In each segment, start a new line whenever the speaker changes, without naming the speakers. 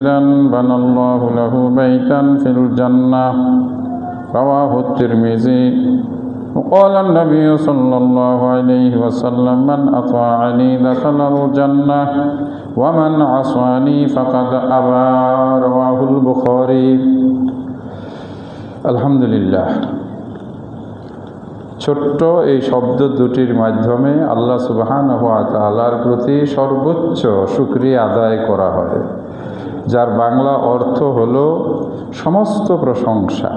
بنى الله له بيتا في الجنة رواه الترمذي. وقال النبي صلى الله عليه وسلم من أطاعني دخل الجنة ومن عصاني فقد أبى رواه البخاري. আলহামদুলিল্লাহ। ছোট্ট এই শব্দ দুটির মাধ্যমে আল্লাহ সুবহানাহু ওয়া তাআলার প্রতি সর্বোচ্চ শুকরিয়া আদায় করা হয়, যার বাংলা অর্থ হল সমস্ত প্রশংসা,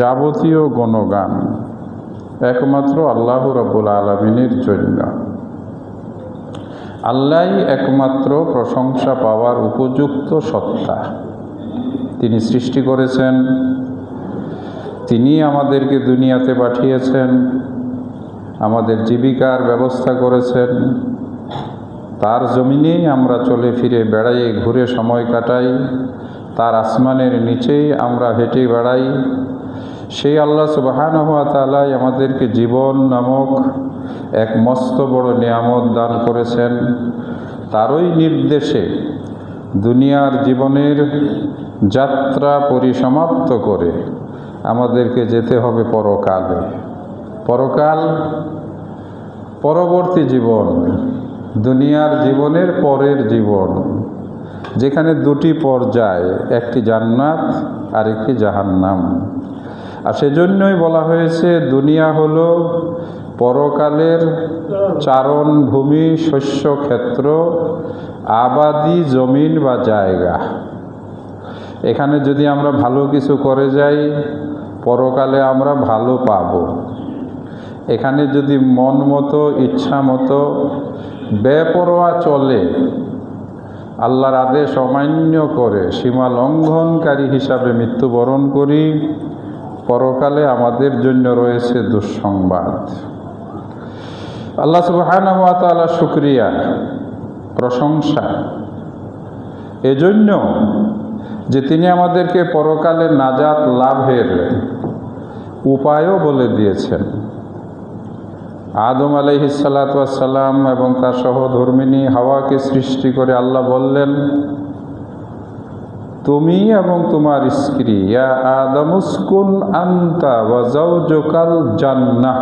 যাবতীয় গুণগান একমাত্র আল্লাহ রাব্বুল আলামিনের জন্য। আল্লাহই একমাত্র প্রশংসা পাওয়ার উপযুক্ত সত্তা। তিনি সৃষ্টি করেছেন, তিনি আমাদেরকে দুনিয়াতে পাঠিয়েছেন, আমাদের জীবিকার ব্যবস্থা করেছেন। তার জমিনেই আমরা চলে ফিরে বেড়াই, ঘুরে সময় কাটাই, তার আসমানের নিচেই আমরা হেঁটে বেড়াই। সেই আল্লাহ সুবহানাহু ওয়া তাআলা আমাদেরকে জীবন নামক এক মস্ত বড় নিয়ামত দান করেছেন। তারই নির্দেশে দুনিয়ার জীবনের যাত্রা পরিসমাপ্ত করে আমাদেরকে যেতে হবে পরকালে। পরকাল পরবর্তী জীবন, দুনিয়ার জীবনের পরের জীবন, যেখানে দুটি পর্যায়, একটি জান্নাত আর একটি জাহান্নাম। আর সেজন্যই বলা হয়েছে দুনিয়া হলো পরকালের চারণ ভূমি, শস্য ক্ষেত্র, আবাদি জমিন বা জায়গা। এখানে যদি আমরা ভালো কিছু করে যাই, পরকালে আমরা ভালো পাব। এখানে যদি মন মতো, ইচ্ছা মতো, বেপরোয়া চলে, আল্লাহর আদেশ অমান্য করে সীমা লঙ্ঘনকারী হিসাবে মৃত্যুবরণ করি, পরকালে আমাদের জন্য রয়েছে দুঃসংবাদ। আল্লাহ সুবহানাহু ওয়া তাআলা শুকরিয়া, প্রশংসা এজন্য যে তিনি আমাদেরকে পরকালে নাজাত লাভের উপায়ও বলে দিয়েছেন। আদম আলাইহিস সালাতু ওয়াস সালাম এবং তার সহধর্মিণী হাওয়াকে সৃষ্টি করে আল্লাহ বললেন, তুমি এবং তোমার স্ত্রী, ইয়া আদম উসকুন আনতা ওয়া যাওজুকাল জান্নাহ,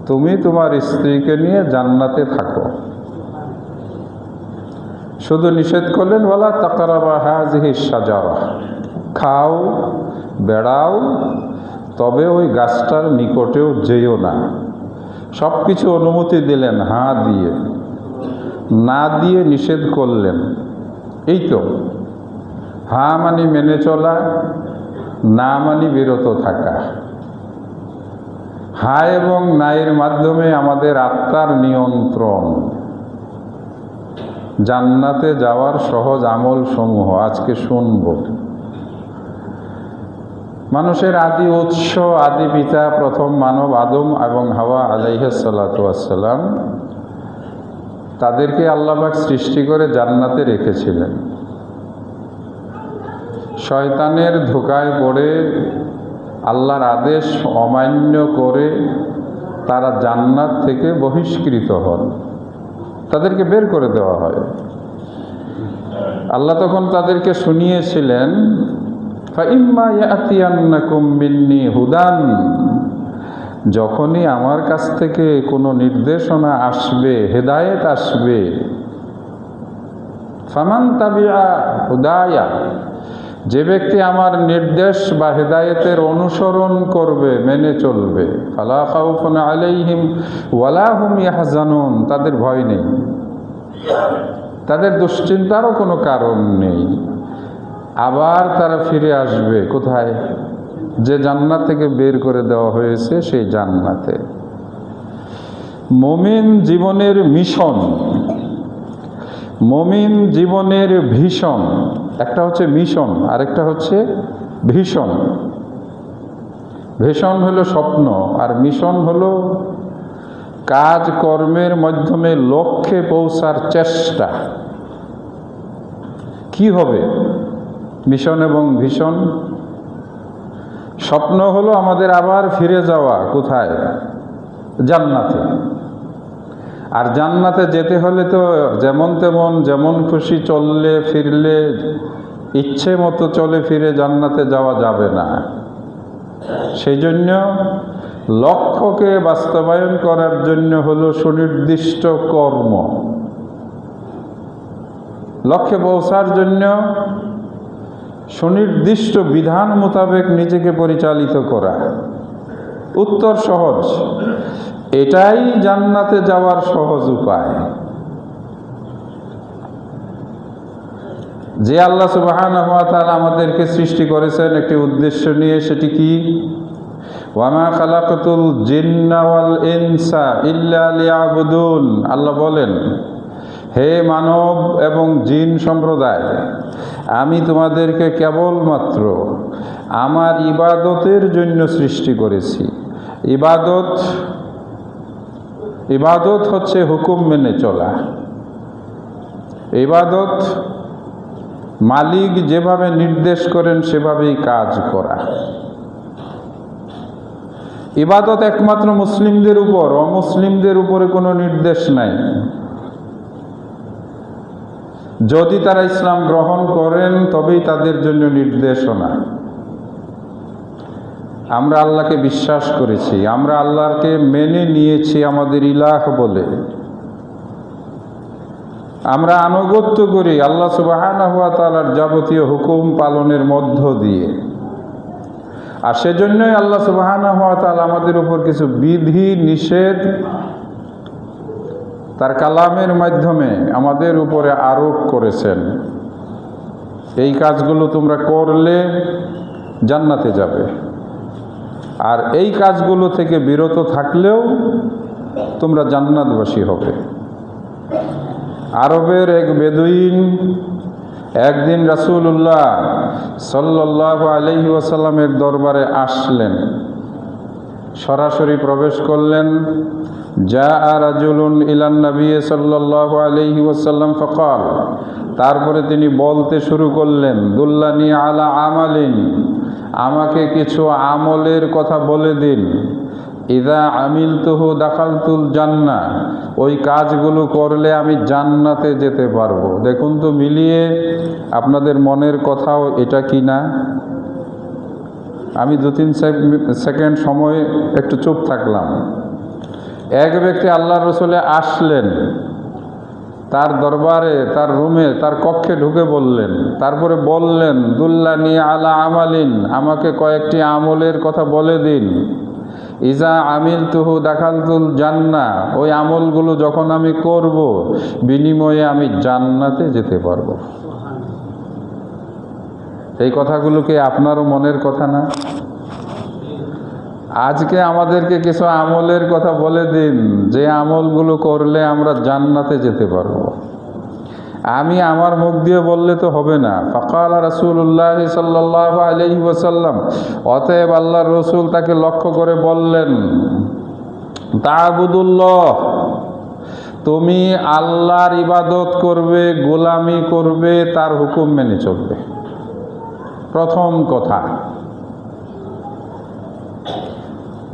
তুমি তোমার স্ত্রীকে নিয়ে জান্নাতে থাকো। শুধু নিষেধ করলেন, ওয়ালা তাকরাবা হাযিহি শাজারা, খাও বেড়াও, তবে ওই গাছটার নিকটেও যেও না। সব কিছু অনুমতি দিলেন, হ্যাঁ দিয়ে, না দিয়ে নিষেধ করলেন। এই তো হ্যাঁ মানি মেনে চলা, না মানি বিরত থাকা। হ্যাঁ এবং নায়ের মাধ্যমে আমাদের আত্মার নিয়ন্ত্রণ। জান্নাতে যাওয়ার সহজ আমল সমূহ আজকে শুনব। মানুষের আদি উৎস, আদি পিতা, প্রথম মানব আদম এবং হাওয়া আলাইহিস সালাতু ওয়াস সালাম, তাদেরকে আল্লাহ পাক সৃষ্টি করে জান্নাতে রেখেছিলেন। শয়তানের ধোঁকায় পড়ে আল্লাহর আদেশ অমান্য করে তারা জান্নাত থেকে বহিষ্কৃত হন, তাদেরকে বের করে দেওয়া হয়। আল্লাহ তখন তাদেরকে শুনিয়েছিলেন, ফাইম্মা ইয়াতিয়ান্নাকুম মিন্নি হুদান, যখনই আমার কাছ থেকে কোনো নির্দেশনা আসবে, হেদায়েত আসবে, ফামান তাবিআ হুদায়া, যে ব্যক্তি আমার নির্দেশ বা হেদায়েতের অনুসরণ করবে, মেনে চলবে, ফালা খাউফুন আলাইহিম ওয়ালা হুম ইয়াহজানুন, তাদের ভয় নেই, তাদের দুশ্চিন্তারও কোনো কারণ নেই। আবার তারা ফিরে আসবে কোথায়? যে জান্নাত থেকে বের করে দেওয়া হয়েছে সেই জান্নাতে। মুমিন জীবনের মিশন, মুমিন জীবনের ভীষণ, একটা হচ্ছে মিশন, আরেকটা হচ্ছে ভীষণ। ভীষণ হলো স্বপ্ন, আর মিশন হলো কাজ কর্মের মাধ্যমে লক্ষ্যে পৌঁছার চেষ্টা। কি হবে মিশন এবং ভীষণ? স্বপ্ন হলো আমাদের আবার ফিরে যাওয়া কোথায়? জান্নাতে। আর জান্নাতে যেতে হলে তো যেমন তেমন, যেমন খুশি চললে ফিরলে ইচ্ছে মতো চলে ফিরে জান্নাতে যাওয়া যাবে না। সেই জন্য লক্ষ্যকে বাস্তবায়ন করার জন্য হলো সুনির্দিষ্ট কর্ম। লক্ষ্যে পৌঁছার জন্য সুনির্দিষ্ট বিধান মোতাবেক নিজেকে পরিচালিত করা। উত্তর সহজ, এটাই জান্নাতে যাওয়ার সহজ উপায়। যে আল্লাহ সুবহানাহু ওয়া তাআলা আমাদেরকে সৃষ্টি করেছেন একটি উদ্দেশ্য নিয়ে, সেটি কি? ওয়ামা খালাকাতুল জিন্না ওয়াল ইনসা ইল্লা লিয়াবুদুন। আল্লাহ বলেন, হে মানব এবং জিন সম্প্রদায়, আমি তোমাদেরকে কেবলমাত্র আমার ইবাদতের জন্য সৃষ্টি করেছি। ইবাদত হচ্ছে হুকুম মেনে চলা। ইবাদত মালিক যেভাবে নির্দেশ করেন সেভাবেই কাজ করা। ইবাদত একমাত্র মুসলিমদের উপর, অমুসলিমদের উপরে কোনো নির্দেশ নাই। যদি তারা ইসলাম গ্রহণ করেন তবেই তাদের জন্য নির্দেশনা। আমরা আল্লাহকে বিশ্বাস করেছি, আমরা আল্লাহকে মেনে নিয়েছি আমাদের ইলাহ বলে। আমরা আনুগত্য করি আল্লাহ সুবহানাহু ওয়া তাআলার যাবতীয় হুকুম পালনের মধ্য দিয়ে। আর সেজন্যই আল্লাহ সুবহানাহু ওয়া তাআলা আমাদের উপর কিছু বিধি নিষেধ তার কালামের মাধ্যমে আমাদের উপরে আরোপ করেছেন। এই কাজগুলো তোমরা করলে জান্নাতে যাবে, আর এই কাজগুলো থেকে বিরত থাকলেও তোমরা জান্নাতবাসী হবে। আরবের এক বেদুইন একদিন রাসূলুল্লাহ সাল্লাল্লাহু আলাইহি ওয়াসাল্লামের দরবারে আসলেন, সরাসরি প্রবেশ করলেন। জাআ রাজুলুন ইলান নবী সাল্লাল্লাহু আলাইহি ওয়াসাল্লাম ফাকাল, তারপরে তিনি বলতে শুরু করলেন, দুল্লানি আলা আমালিন, আমাকে কিছু আমলের কথা বলে দিন। ইযা আমিলতুহু দাখালতুল জান্নাহ, ওই কাজগুলো করলে আমি জান্নাতে যেতে পারবো। দেখুন তো মিলিয়ে আপনাদের মনের কথাও এটা কি না? আমি 2-3 সেকেন্ড সময় একটু চুপ থাকলাম। এক ব্যক্তি আল্লাহর রাসূলে আসলেন, তার দরবারে, তার রুমে, তার কক্ষে ঢুকে বললেন, তারপরে বললেন দুল্লানি আলা আমালিন, আমাকে কয়েকটি আমলের কথা বলে দিন। ইজা আমিলতুহু দাখালতুল জান্নাহ, ওই আমলগুলো যখন আমি করব বিনিময়ে আমি জান্নাতে যেতে পারবো। এই কথাগুলো কি আপনারও মনের কথা না? আজকে আমাদেরকে কিছু আমলের কথা বলে দিন, যে আমলগুলো করলে আমরা জান্নাতে যেতে পারবো। আমি আমার মুখ দিয়ে বললে তো হবে না। ফাকাল রাসূলুল্লাহ সাল্লাল্লাহু আলাইহি ওয়াসাল্লাম, অতএব আল্লাহর রাসূল তাকে লক্ষ্য করে বললেন, তা'বুদুল্লাহ, তুমি আল্লাহর ইবাদত করবে, গোলামি করবে, তার হুকুম মেনে চলবে। প্রথম কথা,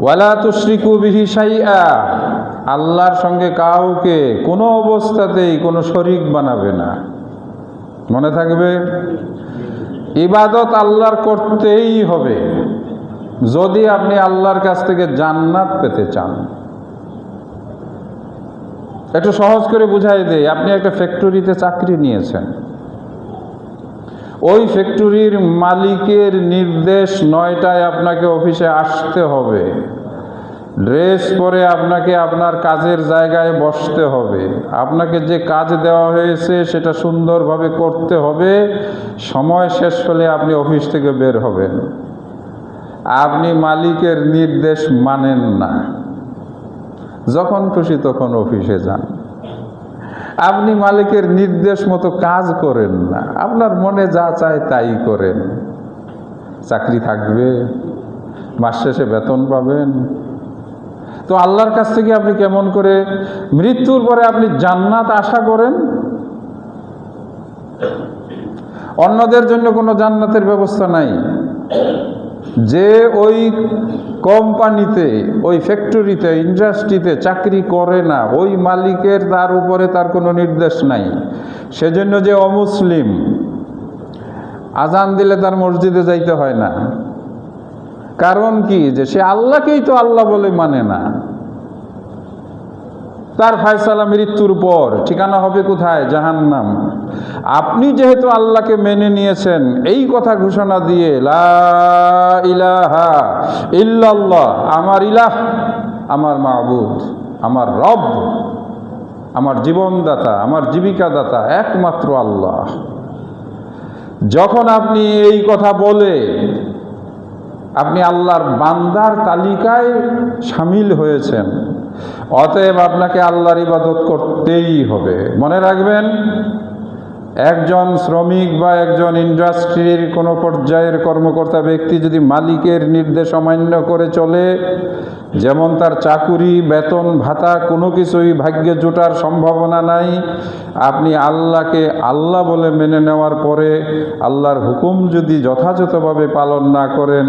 ওয়ালা তুশরিকু বিহি শাইআ, আল্লাহর সঙ্গে কাউকে কোনো অবস্থাতেই কোনো শরীক বানাবে না। মনে থাকবে, ইবাদত আল্লাহর করতেই হবে যদি আপনি আল্লাহর কাছ থেকে জান্নাত পেতে চান। একটু সহজ করে বুঝাই দেই, আপনি একটা ফ্যাক্টরিতে চাকরি নিয়েছেন, ওই ফ্যাক্টরির মালিকের নির্দেশ 9টায় আপনাকে অফিসে আসতে হবে, ড্রেস পরে আপনাকে আপনার কাজের জায়গায় বসতে হবে, আপনাকে যে কাজ দেওয়া হয়েছে সেটা সুন্দরভাবে করতে হবে। সময় শেষ হলে আপনি অফিস থেকে বের হবেন। আপনি মালিকের নির্দেশ মানেন না, যখন খুশি তখন অফিসে যান। আপনি মালিকের নির্দেশ মতো কাজ করেন না, আপনার মনে যা চায় তাই করেন। চাকরি থাকবে, মাস শেষে বেতন পাবেন। তো আল্লাহর কাছ থেকে আপনি কেমন করে মৃত্যুর পরে আপনি জান্নাত আশা করেন? অন্যদের জন্য কোনো জান্নাতের ব্যবস্থা নাই। যে ওই কোম্পানিতে, ওই ফ্যাক্টরিতে, ইন্ডাস্ট্রিতে চাকরি করে না, ওই মালিকের তার উপরে তার কোনো নির্দেশ নাই। সেজন্য যে অমুসলিম, আজান দিলে তার মসজিদে যাইতে হয় না। কারণ কি? যে সে আল্লাহকেই তো আল্লাহ বলে মানে না। তার ফায়সালা মৃত্যুর পর, ঠিকানা হবে কোথায়? জাহান্নাম। আপনি যেহেতু আল্লাহকে মেনে নিয়েছেন, এই কথা ঘোষণা দিয়ে লা ইলাহা ইল্লাল্লাহ, আমার ইলাহ, আমার মাবুদ, আমার রব, আমার জীবনদাতা, আমার জীবিকাদাতা একমাত্র আল্লাহ। যখন আপনি এই কথা বলে আপনি আল্লাহর বান্দার তালিকায় শামিল হয়েছেন, অতএব আপনাকে আল্লাহর ইবাদত করতেই হবে। মনে রাখবেন, একজন শ্রমিক বা একজন ইন্ডাস্ট্রির কোনো পর্যায়ের কর্মকর্তা ব্যক্তি যদি মালিকের নির্দেশ অমান্য করে চলে, যেমন তার চাকুরি, বেতন, ভাতা কোনো কিছুই ভাগ্যে জোটার সম্ভাবনা নাই। আপনি আল্লাহকে আল্লাহ বলে মেনে নেওয়ার পরে আল্লাহর হুকুম যদি যথাযথভাবে পালন না করেন,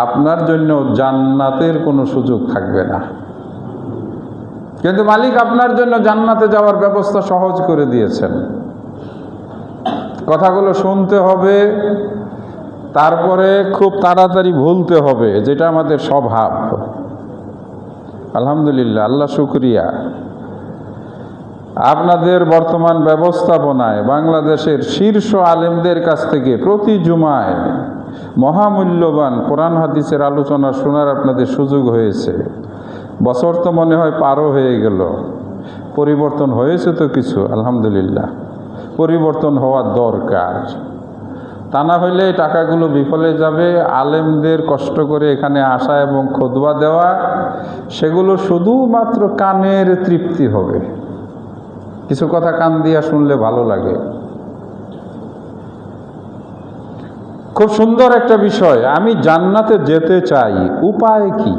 আপনার জন্য জান্নাতের কোনো সুযোগ থাকবে না। কিন্তু মালিক আপনার জন্য জান্নাতে যাওয়ার ব্যবস্থা সহজ করে দিয়েছেন। কথাগুলো শুনতে হবে, তারপরে খুব তাড়াতাড়ি ভুলতে হবে, যেটা আমাদের স্বভাব। আলহামদুলিল্লাহ, আল্লাহ শুকরিয়া, আপনাদের বর্তমান ব্যবস্থাপনায় বাংলাদেশের শীর্ষ আলেমদের কাছ থেকে প্রতি জুমায় মহামূল্যবান কোরআন হাদিসের আলোচনা শোনার আপনাদের সুযোগ হয়েছে। বছর তো মনে হয় পারও হয়ে গেল, পরিবর্তন হয়েছে তো কিছু, আলহামদুলিল্লাহ। পরিবর্তন হওয়া দরকার, তা না হইলে টাকাগুলো বিফলে যাবে। আলেমদের কষ্ট করে এখানে আসা এবং খুতবা দেওয়া, সেগুলো শুধুমাত্র কানের তৃপ্তি হবে। কিছু কথা কান দিয়া শুনলে ভালো লাগে। খুব সুন্দর একটা বিষয়, আমি জান্নাতে যেতে চাই, উপায় কি?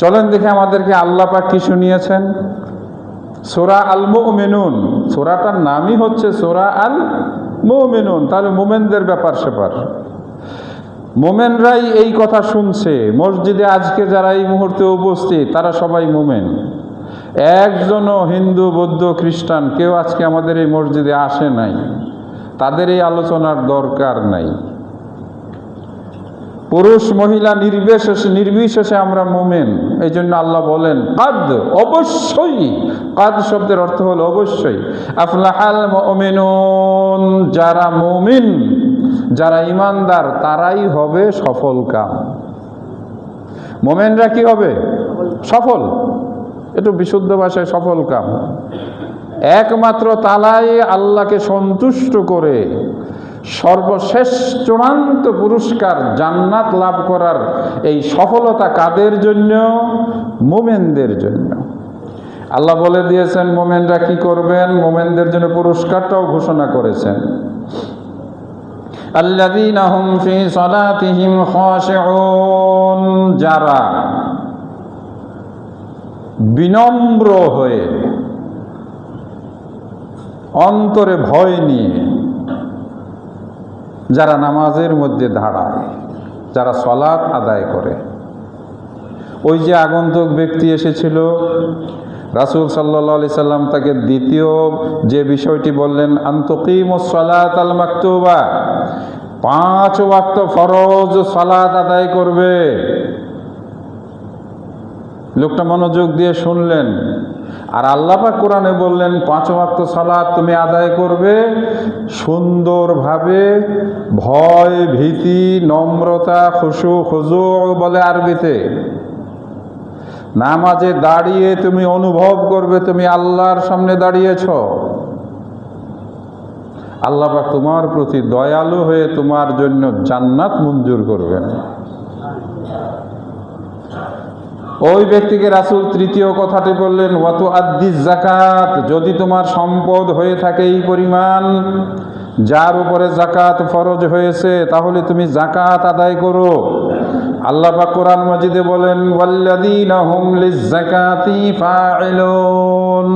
চলেন দেখে আমাদেরকে আল্লাহ পাক কি শুনিয়েছেন। সূরা আল মুমিনুন, সূরাটার নামই হচ্ছে সূরা আল মুমিনুন, তাহলে মোমেনদের ব্যাপার স্যাপার। মোমেনরাই এই কথা শুনছে। মসজিদে আজকে যারা এই মুহূর্তে উপস্থিত, তারা সবাই মোমেন। একজনও হিন্দু, বৌদ্ধ, খ্রিস্টান কেউ আজকে আমাদের এই মসজিদে আসে নাই, তাদের এই আলোচনার দরকার নাই। পুরুষ মহিলা নির্বিশেষে আমরা মুমিন। এই জন্য আল্লাহ বলেন কাদ, অবশ্যই। কাদ শব্দের অর্থ হলো অবশ্যই। আফলাহাল মুমিনুন, যারা মুমিন, যারা ইমানদার, তারাই হবে সফল কাম। মুমিনরা কি হবে? সফল। একটু বিশুদ্ধ ভাষায় সফল কাম। একমাত্র তালাই আল্লাহকে সন্তুষ্ট করে সর্বশেষ চূড়ান্ত পুরস্কার জান্নাত লাভ করার এই সফলতা কাদের জন্য? মুমিনদের জন্য। আল্লাহ বলে দিয়েছেন মুমিনরা কি করবেন, মুমিনদের জন্য পুরস্কারটাও ঘোষণা করেছেন। আল্লাযীনা হুম ফী সালাতিহিম খাশিউন, যারা বিনম্র হয়ে, অন্তরে ভয় নিয়ে যারা নামাজের মধ্যে দাঁড়ায়, যারা সালাত আদায় করে। ওই যে আগন্তুক ব্যক্তি এসেছিল, রাসূল সাল্লাল্লাহু আলাইহি সাল্লাম তাকে দ্বিতীয় যে বিষয়টি বললেন, আনতুকিমুস সালাতাল মাকতুবা, 5 ওয়াক্ত ফরজ সালাত আদায় করবে। লোকটা মনোযোগ দিয়ে শুনলেন। আর আল্লাহ পাক কোরআনে বললেন 5 ওয়াক্ত সালাত তুমি আদায় করবে সুন্দরভাবে, ভয়, ভীতি, নম্রতা, খুশু, খুজু বলে আরবিতে। নামাজে দাঁড়িয়ে তুমি অনুভব করবে তুমি আল্লাহর সামনে দাঁড়িয়েছ। আল্লাহ পাক তোমার প্রতি দয়ালু হয়ে তোমার জন্য জান্নাত মঞ্জুর করবেন। ওই ব্যক্তিকে রাসূল তৃতীয় কথাটি বললেন, ওয়াতু আদ্দিজ যাকাত, যদি তোমার সম্পদ হয়ে থাকে এই পরিমাণ, যার উপরে যাকাত ফরজ হয়েছে, তাহলে তুমি যাকাত আদায় করো। আল্লাহ পাক কোরআন মাজিদে বলেন, ওয়াল্লাযীনা হুম লিয-যাকাতি ফাইলুন,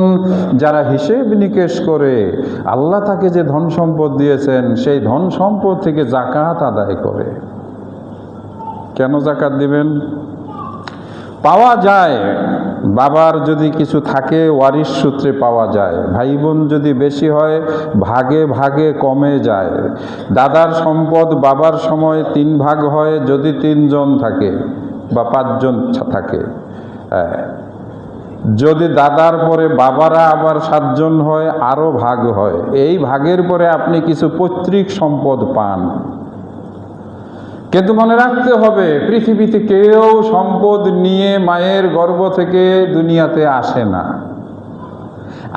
যারা হিসেব নিকেশ করে আল্লাহ তাকে যে ধন সম্পদ দিয়েছেন সেই ধন সম্পদ থেকে যাকাত আদায় করে। কেন যাকাত দিবেন? পাওয়া যায় বাবার যদি কিছু থাকে ওয়ারিশ সূত্রে পাওয়া যায়, ভাই বোন যদি বেশি হয় ভাগে ভাগে কমে যায়, দাদার সম্পদ বাবার সময় 3 ভাগ হয় যদি 3 জন থাকে বা 5 জন থাকে, যদি দাদার পরে বাবারা আবার 7 জন হয় আরও ভাগ হয়, এই ভাগের পরে আপনি কিছু পৈতৃক সম্পদ পান। কিন্তু মনে রাখতে হবে পৃথিবীতে কেউ সম্পদ নিয়ে মায়ের গর্ভ থেকে দুনিয়াতে আসে না।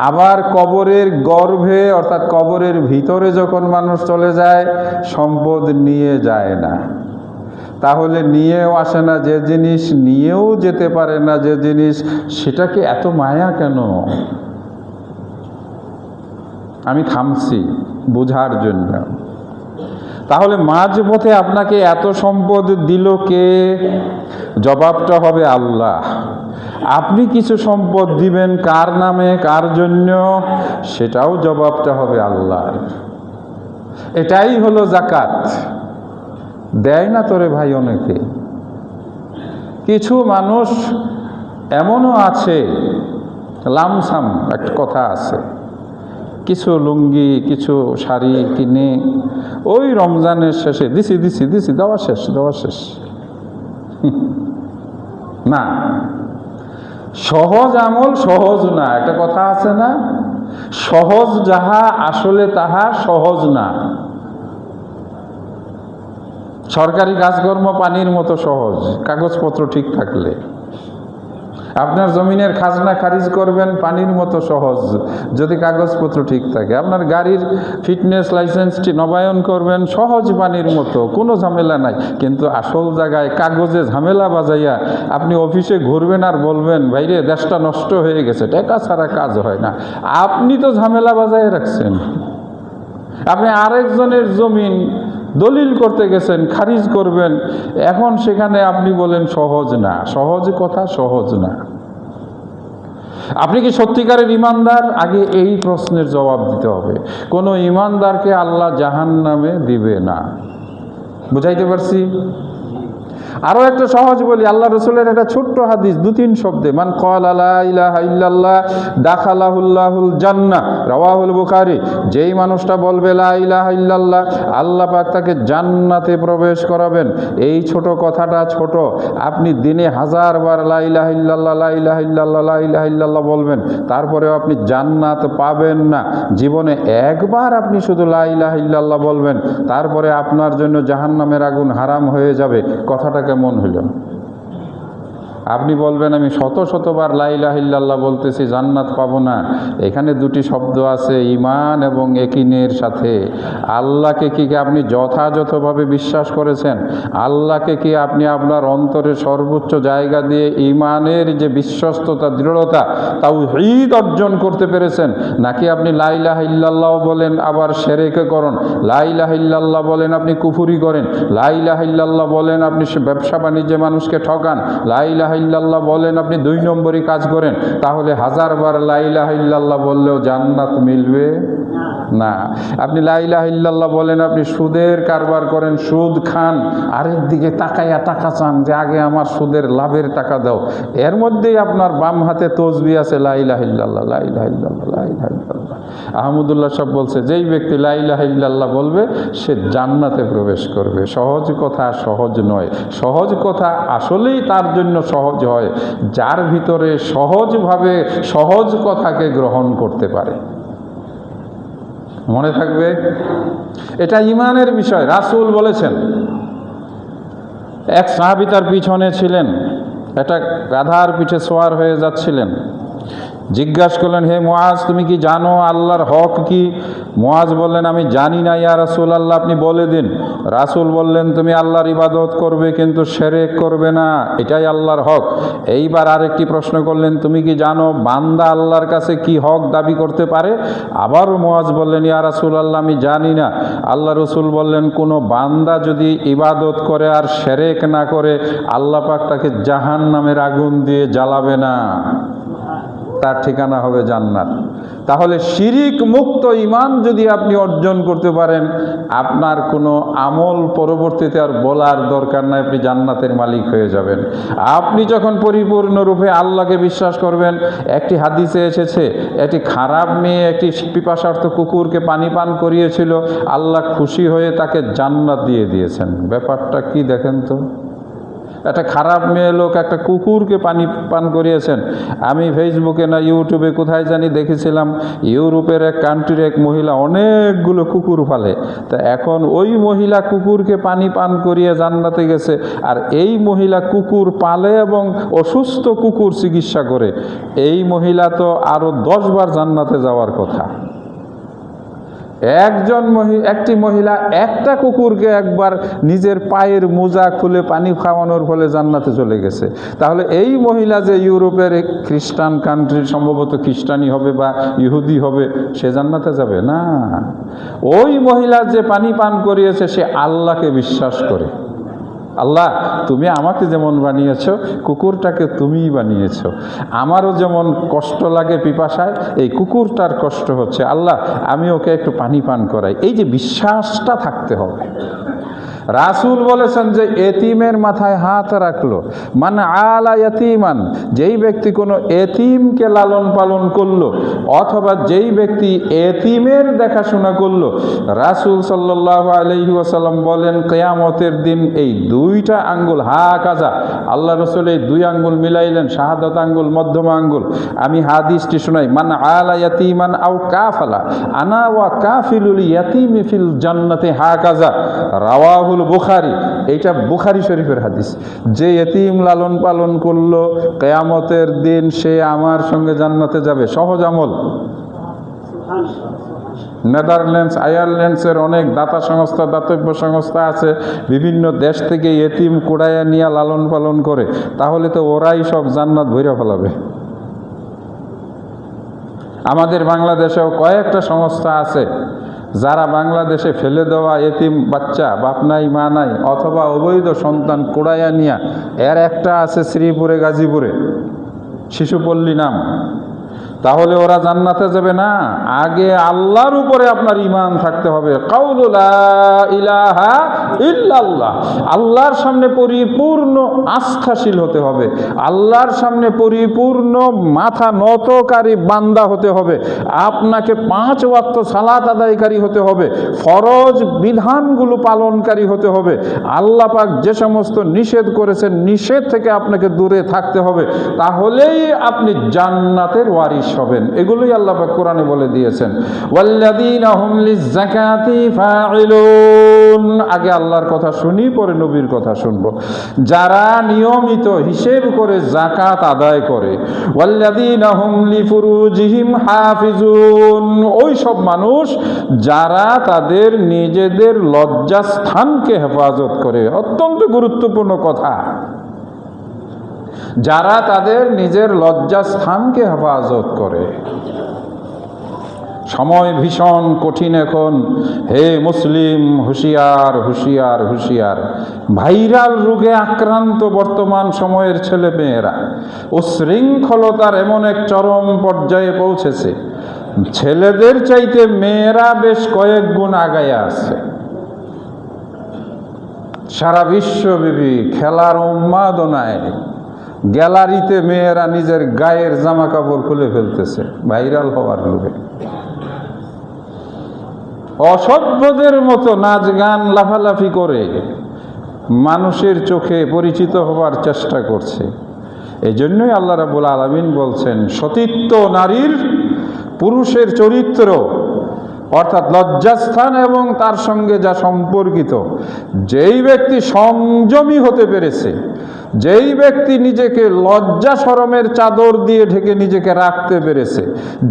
আবার কবরের গর্ভে অর্থাৎ কবরের ভিতরে যখন মানুষ চলে যায় সম্পদ নিয়ে যায় না। তাহলে নিয়েও আসে না যে জিনিস, নিয়েও যেতে পারে না যে জিনিস, সেটাকে এত মায়া কেন? আমি থামছি বুঝার জন্য। তাহলে মাঝপথে আপনাকে এত সম্পদ দিল কে? জবাবটা হবে আল্লাহ। আপনি কিছু সম্পদ দিবেন কার নামে, কার জন্য, সেটাও জবাবটা হবে আল্লাহর। এটাই হলো যাকাত। দেয় না তোরে ভাই অনেকে। কিছু মানুষ এমনও আছে, লামসাম একটা কথা আছে, কিছু লুঙ্গি কিছু শাড়ি কিনে ওই রমজানের শেষে দিছি দিছি দিছি, দেওয়া শেষ দেওয়া শেষ। না, সহজ আমল সহজ না। একটা কথা আছে না, সহজ যাহা আসলে তাহা সহজ না। সরকারি কাজকর্ম পানির মতো সহজ, কাগজপত্র ঠিক থাকলে। আপনার জমিনের খাজনা খারিজ করবেন পানির মতো সহজ যদি কাগজপত্র ঠিক থাকে। আপনার গাড়ির ফিটনেস লাইসেন্সটি নবায়ন করবেন সহজ পানির মতো, কোনো ঝামেলা নাই। কিন্তু আসল জায়গায় কাগজে ঝামেলা বাজাইয়া আপনি অফিসে ঘুরবেন আর বলবেন ভাইরে দেশটা নষ্ট হয়ে গেছে, টাকা ছাড়া কাজ হয় না। আপনি তো ঝামেলা বাজায় রাখছেন। আপনি আরেকজনের জমিন দলিল করতে গেছেন, খারিজ করবেন, এখন সেখানে আপনি বলেন সহজ না। সহজ কথা সহজ না। আপনি কি সত্যিকারের ইমানদার? আগে এই প্রশ্নের জবাব দিতে হবে। কোনো ইমানদারকে আল্লাহ জাহান্নামে দিবে না। বুঝাইতে পারছি? আরো একটা সহজ বলি, আল্লাহ রসুলের একটা ছোট্ট হাদিস 2-3 শব্দে, মান ক্বালা লা ইলাহা ইল্লাল্লাহ দাখালাহুল্লাহুল জান্নাহ, রাওয়াহুল বুখারী। যেই মানুষটা বলবে লা ইলাহা ইল্লাল্লাহ, আল্লাহ পাক তাকে জান্নাতে প্রবেশ করাবেন। এই ছোট কথাটা ছোট, আপনি দিনে 1000 বার লা ইলাহা ইল্লাল্লাহ লা ইলাহা ইল্লাল্লাহ লা ইলাহা ইল্লাল্লাহ বলবেন, তারপরেও আপনি জান্নাত পাবেন না। জীবনে একবার আপনি শুধু লা ইলাহা ইল্লাল্লাহ বলবেন, তারপরে আপনার জন্য জাহান্নামের আগুন হারাম হয়ে যাবে। কথাটা কেমন হইল? আপনি বলবেন আমি শত শতবার লা ইলাহা ইল্লাল্লাহ বলতেছি, জান্নাত পাবো না। এখানে 2টি শব্দ আছে, ঈমান এবং ইয়াকিনের সাথে। আল্লাহকে কি আপনি যথাযথভাবে বিশ্বাস করেছেন? আল্লাহকে কি আপনি আপনার অন্তরের সর্বোচ্চ জায়গা দিয়ে ঈমানের যে বিশ্বস্ততা, দৃঢ়তা, তাওহীদ অর্জন করতে পেরেছেন? নাকি আপনি লা ইলাহা ইল্লাল্লাহ বলেন আবার শিরক করেন, লা ইলাহা ইল্লাল্লাহ বলেন আপনি কুফরি করেন, লা ইলাহা ইল্লাল্লাহ বলেন আপনি ব্যবসা বাণিজ্যে মানুষকে ঠকান, লা ইলাহা ইল্লাল্লাহ বলেন আপনি 2 নম্বরই কাজ করেন? তাহলে 1000 বার লা ইলাহা ইল্লাল্লাহ বললেও জান্নাত মিলবে না। আপনি লা ইলাহা ইল্লাল্লাহ বলেন আপনি সুদের কারবার করেন, সুদ খান, আরেক দিকে তাকাইয়া টাকা চান যে আগে আমার সুদের লাভের টাকা দাও। এর মধ্যেই আপনার বাম হাতে তসবিহ আছে লা ইলাহা ইল্লাল্লাহ লা ইলাহা ইল্লাল্লাহ লা ইলাহা ইল্লাল্লাহ। আহমদুল্লাহ সাহেব বলছে যেই ব্যক্তি লা ইলাহা ইল্লাল্লাহ বলবে সে জান্নাতে প্রবেশ করবে। সহজ কথা সহজ নয়। সহজ কথা আসলেই তার জন্য সহজ হয় যার ভিতরে সহজভাবে সহজ কথাকে গ্রহণ করতে পারে। মনে থাকবে, এটা ঈমানের বিষয়। রাসূল বলেছেন, এক সাহাবী তার পিছনে ছিলেন, একটা গাধার পিঠে সওয়ার হয়ে যাচ্ছিলেন। জিজ্ঞাসা করলেন, হে মুআজ তুমি কি জানো আল্লাহর হক কি? মুআজ বললেন, আমি জানি না ইয়া রাসূলুল্লাহ, আপনি বলে দিন। রাসূল বললেন, তুমি আল্লাহর ইবাদত করবে কিন্তু শিরক করবে না, এটাই আল্লাহর হক। এইবার আরেকটি প্রশ্ন করলেন, তুমি কি জানো বান্দা আল্লাহর কাছে কি হক দাবি করতে পারে? আবারও মুআজ বললেন, ইয়া রাসূলুল্লাহ আমি জানি না। আল্লাহ রসুল বললেন, কোনো বান্দা যদি ইবাদত করে আর শিরক না করে আল্লাহ পাক তাকে জাহান্নামের আগুন দিয়ে জ্বালাবে না। তার ঠিকানা হবে জান্নাত। তাহলে শিরিক মুক্ত ঈমান যদি আপনি অর্জন করতে পারেন, আপনার কোনো আমল পরবর্তীতে আর বলার দরকার নাই, আপনি জান্নাতের মালিক হয়ে যাবেন। আপনি যখন পরিপূর্ণরূপে আল্লাহকে বিশ্বাস করবেন, একটি হাদিসে এসেছে একটি খারাপ মেয়ে একটি পিপাসার্থ কুকুরকে পানি পান করিয়েছিল, আল্লাহ খুশি হয়ে তাকে জান্নাত দিয়ে দিয়েছেন। ব্যাপারটা কি দেখেন তো, একটা খারাপ মেয়ে লোক একটা কুকুরকে পানি পান করিয়েছেন। আমি ফেসবুকে না ইউটিউবে কোথায় জানি দেখেছিলাম, ইউরোপের এক কান্ট্রির এক মহিলা অনেকগুলো কুকুর পালে, তা এখন ওই মহিলা কুকুরকে পানি পান করিয়ে জান্নাতে গেছে, আর এই মহিলা কুকুর পালে এবং অসুস্থ কুকুর চিকিৎসা করে। এই মহিলা তো আরও 10 বার জান্নাতে যাওয়ার কথা। একটি মহিলা একটা কুকুরকে একবার নিজের পায়ের মোজা খুলে পানি খাওয়ানোর ফলে জান্নাতে চলে গেছে। তাহলে এই মহিলা যে ইউরোপের খ্রিস্টান কান্ট্রির, সম্ভবত খ্রিস্টানি হবে বা ইহুদি হবে, সে জান্নাতে যাবে না। ওই মহিলা যে পানি পান করিয়েছে সে আল্লাহকে বিশ্বাস করে। আল্লাহ, তুমি আমাকে যেমন বানিয়েছো, কুকুরটাকে তুমিই বানিয়েছো। আমারও যেমন কষ্ট লাগে পিপাসায়, এই কুকুরটার কষ্ট হচ্ছে, আল্লাহ আমি ওকে একটু পানি পান করাই। এই যে বিশ্বাসটা থাকতে হবে। রাসূল বলেছেন যে এতিমের মাথায় হাত রাখলো, মান আলা ইয়াতীমান, যেই ব্যক্তি কোনো এতিমকে লালন পালন করলো অথবা যেই ব্যক্তি এতিমের দেখাশোনা করলো, রাসূল সাল্লাল্লাহু আলাইহি ওয়াসাল্লাম বলেন কিয়ামতের দিন এই 2টা আঙ্গুল হাকাজা, আল্লাহ রাসূল এই 2 আঙ্গুল মিলাইলেন, শাহাদাত আঙ্গুল, মধ্যমা আঙ্গুল। আমি হাদিসটি শোনাই, মান আলা ইয়াতীমান আও কাফালা আনা ওয়া কাফিলুল ইয়াতীমি ফিল জান্নাতি হাকাজা, রাওয়াহু বুখারী। এইটা বুখারী শরীফের হাদিস। যে এতিম লালন পালন করলো কিয়ামতের দিন সে আমার সঙ্গে জান্নাতে যাবে। সহজ আমল। নেদারল্যান্ডস, আয়ারল্যান্ডসের অনেক দাতা সংস্থা, দাতব্য সংস্থা আছে, বিভিন্ন দেশ থেকে এতিম কুড়াইয়া নিয়ে লালন পালন করে। তাহলে তো ওরাই সব জান্নাত ভরে ফেলাবে। আমাদের বাংলাদেশেও কয়েকটা সংস্থা আছে যারা বাংলাদেশে ফেলে দেওয়া এতিম বাচ্চা, বাপ নাই মা নাই অথবা অবৈধ সন্তান কুড়াইয়া নিয়া, এর একটা আছে শ্রীপুরে, গাজীপুরে, শিশুপল্লী নাম। তাহলে ওরা জান্নাতে যাবে না। আগে আল্লাহর উপরে আপনার ঈমান থাকতে হবে। কাউলু লা ইলাহা ইল্লাল্লাহ, আল্লাহর সামনে পরিপূর্ণ আস্থাশীল হতে হবে, আল্লাহর সামনে পরিপূর্ণ মাথা নতকারী বান্দা হতে হবে। আপনাকে 5 ওয়াক্ত সালাত আদায়কারী হতে হবে, ফরজ বিধানগুলো পালনকারী হতে হবে। আল্লাহ পাক যে সমস্ত নিষেধ করেছেন নিষেধ থেকে আপনাকে দূরে থাকতে হবে। তাহলেই আপনি জান্নাতের ওয়ারিস হবেন। এগুলোই আল্লাহ পাক কোরআনে বলে দিয়েছেন, ওয়াল্লাযীনা হুম লিয-যাকাতি ফাঈলুন। আগে আল্লাহর কথা শুনি, পরে নবীর কথা শুনবো। যারা নিয়মিত হিসেব করে যাকাত আদায় করে, ওয়াল্লাযীনা হুম লিফুরুজিহিম হাফিজুন, ওই সব মানুষ যারা তাদের নিজেদের লজ্জাস্থানকে হেফাজত করে। অত্যন্ত গুরুত্বপূর্ণ কথা। যারা তাদের নিজের লজ্জাস্থানকে হেফাজত করে। সময় ভীষণ কঠিন এখন। হে মুসলিম, হুঁশিয়ার হুঁশিয়ার হুঁশিয়ার। ভাইরাল রোগে আক্রান্ত বর্তমান সময়ের ছেলে মেয়েরা উচ্ছৃঙ্খলতার এমন এক চরম পর্যায়ে পৌঁছেছে, ছেলেদের চাইতে মেয়েরা বেশ কয়েক গুণ আগায়া আছে। সারা বিশ্বব্যাপী খেলার উন্মাদনায় গ্যালারিতে মেয়েরা নিজের গায়ের জামা কাপড় খুলে ফেলতেছে ভাইরাল হওয়ার লোভে। অসভ্যদের মতো নাচ গান লাফালাফি করে মানুষের চোখে পরিচিত হওয়ার চেষ্টা করছে। এই জন্যই আল্লাহ রাব্বুল আলামিন বলছেন, সতীত্ব নারীর পুরুষের চরিত্র অর্থাৎ লজ্জাস্থান এবং তার সঙ্গে যা সম্পর্কিত, যেই ব্যক্তি সংযমী হতে পেরেছে, যেই ব্যক্তি নিজেকে লজ্জা শরমের চাদর দিয়ে ঢেকে নিজেকে রাখতে পেরেছে,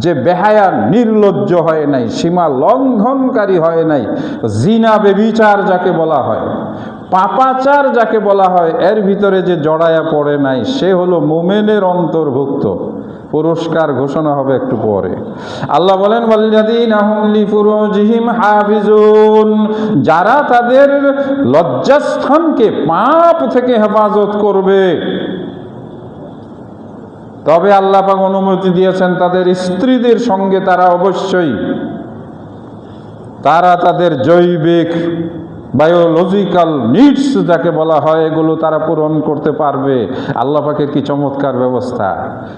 যে বেহায়া নির্লজ্জ হয় নাই, সীমা লঙ্ঘনকারী হয় নাই, জিনা বেবিচার যাকে বলা হয়, পাপাচার যাকে বলা হয়, এর ভিতরে যে জড়ায়া পড়ে নাই, সে হলো মুমিনের অন্তর্ভুক্ত। পুরস্কার ঘোষণা হবে একটু পরে। আল্লাহ বলেন, ওয়াল্লাযীনা হুম লিফুরুজিহিম হাফিজুন, যারা তাদের লজ্জাস্থানকে পাপ থেকে হেফাজত করবে। তবে আল্লাহ পাক অনুমতি দিয়েছেন তাদের স্ত্রীদের সঙ্গে তারা অবশ্যই তাদের জৈবিক বায়োলজিক্যাল নিডস যাকে বলা হয় এগুলো তারা পূরণ করতে পারবে। আল্লাহ পাকের কি চমৎকার ব্যবস্থা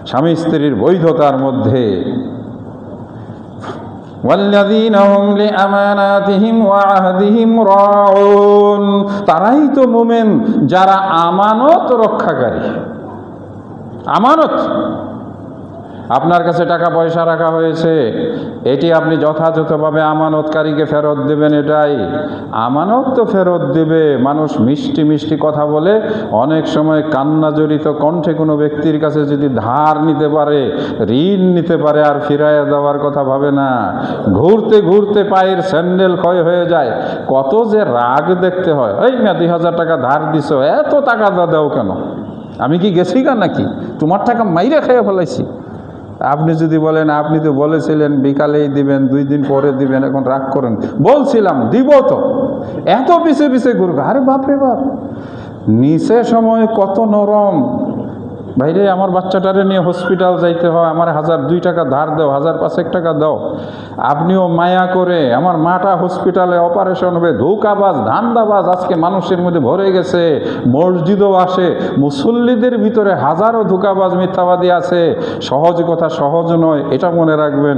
স্বামী স্ত্রীর বৈধতার মধ্যে। ওয়াল্লাযীনা হুম লিআমানাতিহিম ওয়া আহদিহিম রাউন, তারাই তো মুমিন যারা আমানত রক্ষাকারী। আমানত, আপনার কাছে টাকা পয়সা রাখা হয়েছে, এটি আপনি যথাযথভাবে আমানতকারীকে ফেরত দেবেন, এটাই আমানত তো ফেরত দেবে। মানুষ মিষ্টি মিষ্টি কথা বলে অনেক সময় কান্না জড়িত কণ্ঠে কোনো ব্যক্তির কাছে যদি ধার নিতে পারে, ঋণ নিতে পারে, আর ফিরাইয়া দেওয়ার কথা ভাবে না, ঘুরতে ঘুরতে পায়ের স্যান্ডেল ক্ষয় হয়ে যায়, কত যে রাগ দেখতে হয়। এই না 2000 টাকা ধার দিছো, এত টাকা দাও কেন? আমি কি গেছি গা নাকি? তোমার টাকা মাইরে খেয়ে ফেলাইছি। আপনি যদি বলেন আপনি তো বলেছিলেন বিকালেই দিবেন, 2 দিন পরে দিবেন, এখন রাগ করেন। বলছিলাম দিব তো, এত পিছে পিছে ঘুরবে। আরে বাপরে বাপ, নিচে সময় কত নরম। ভাইরে আমার বাচ্চাটারে নিয়ে হসপিটাল যাইতে হয়, আমার 1002 টাকা ধার দাও, 1005 টাকা দাও। আপনিও মায়া করে, আমার মাটা হসপিটালে অপারেশন হবে, ধোঁকাবাজ ধান্দাবাজ আজকে মানুষের মধ্যে ভরে গেছে। মসজিদও আসে, মুসল্লিদের ভিতরে হাজারো ধোঁকাবাজ মিথ্যাবাদী আছে। সহজ কথা সহজ নয়, এটা মনে রাখবেন।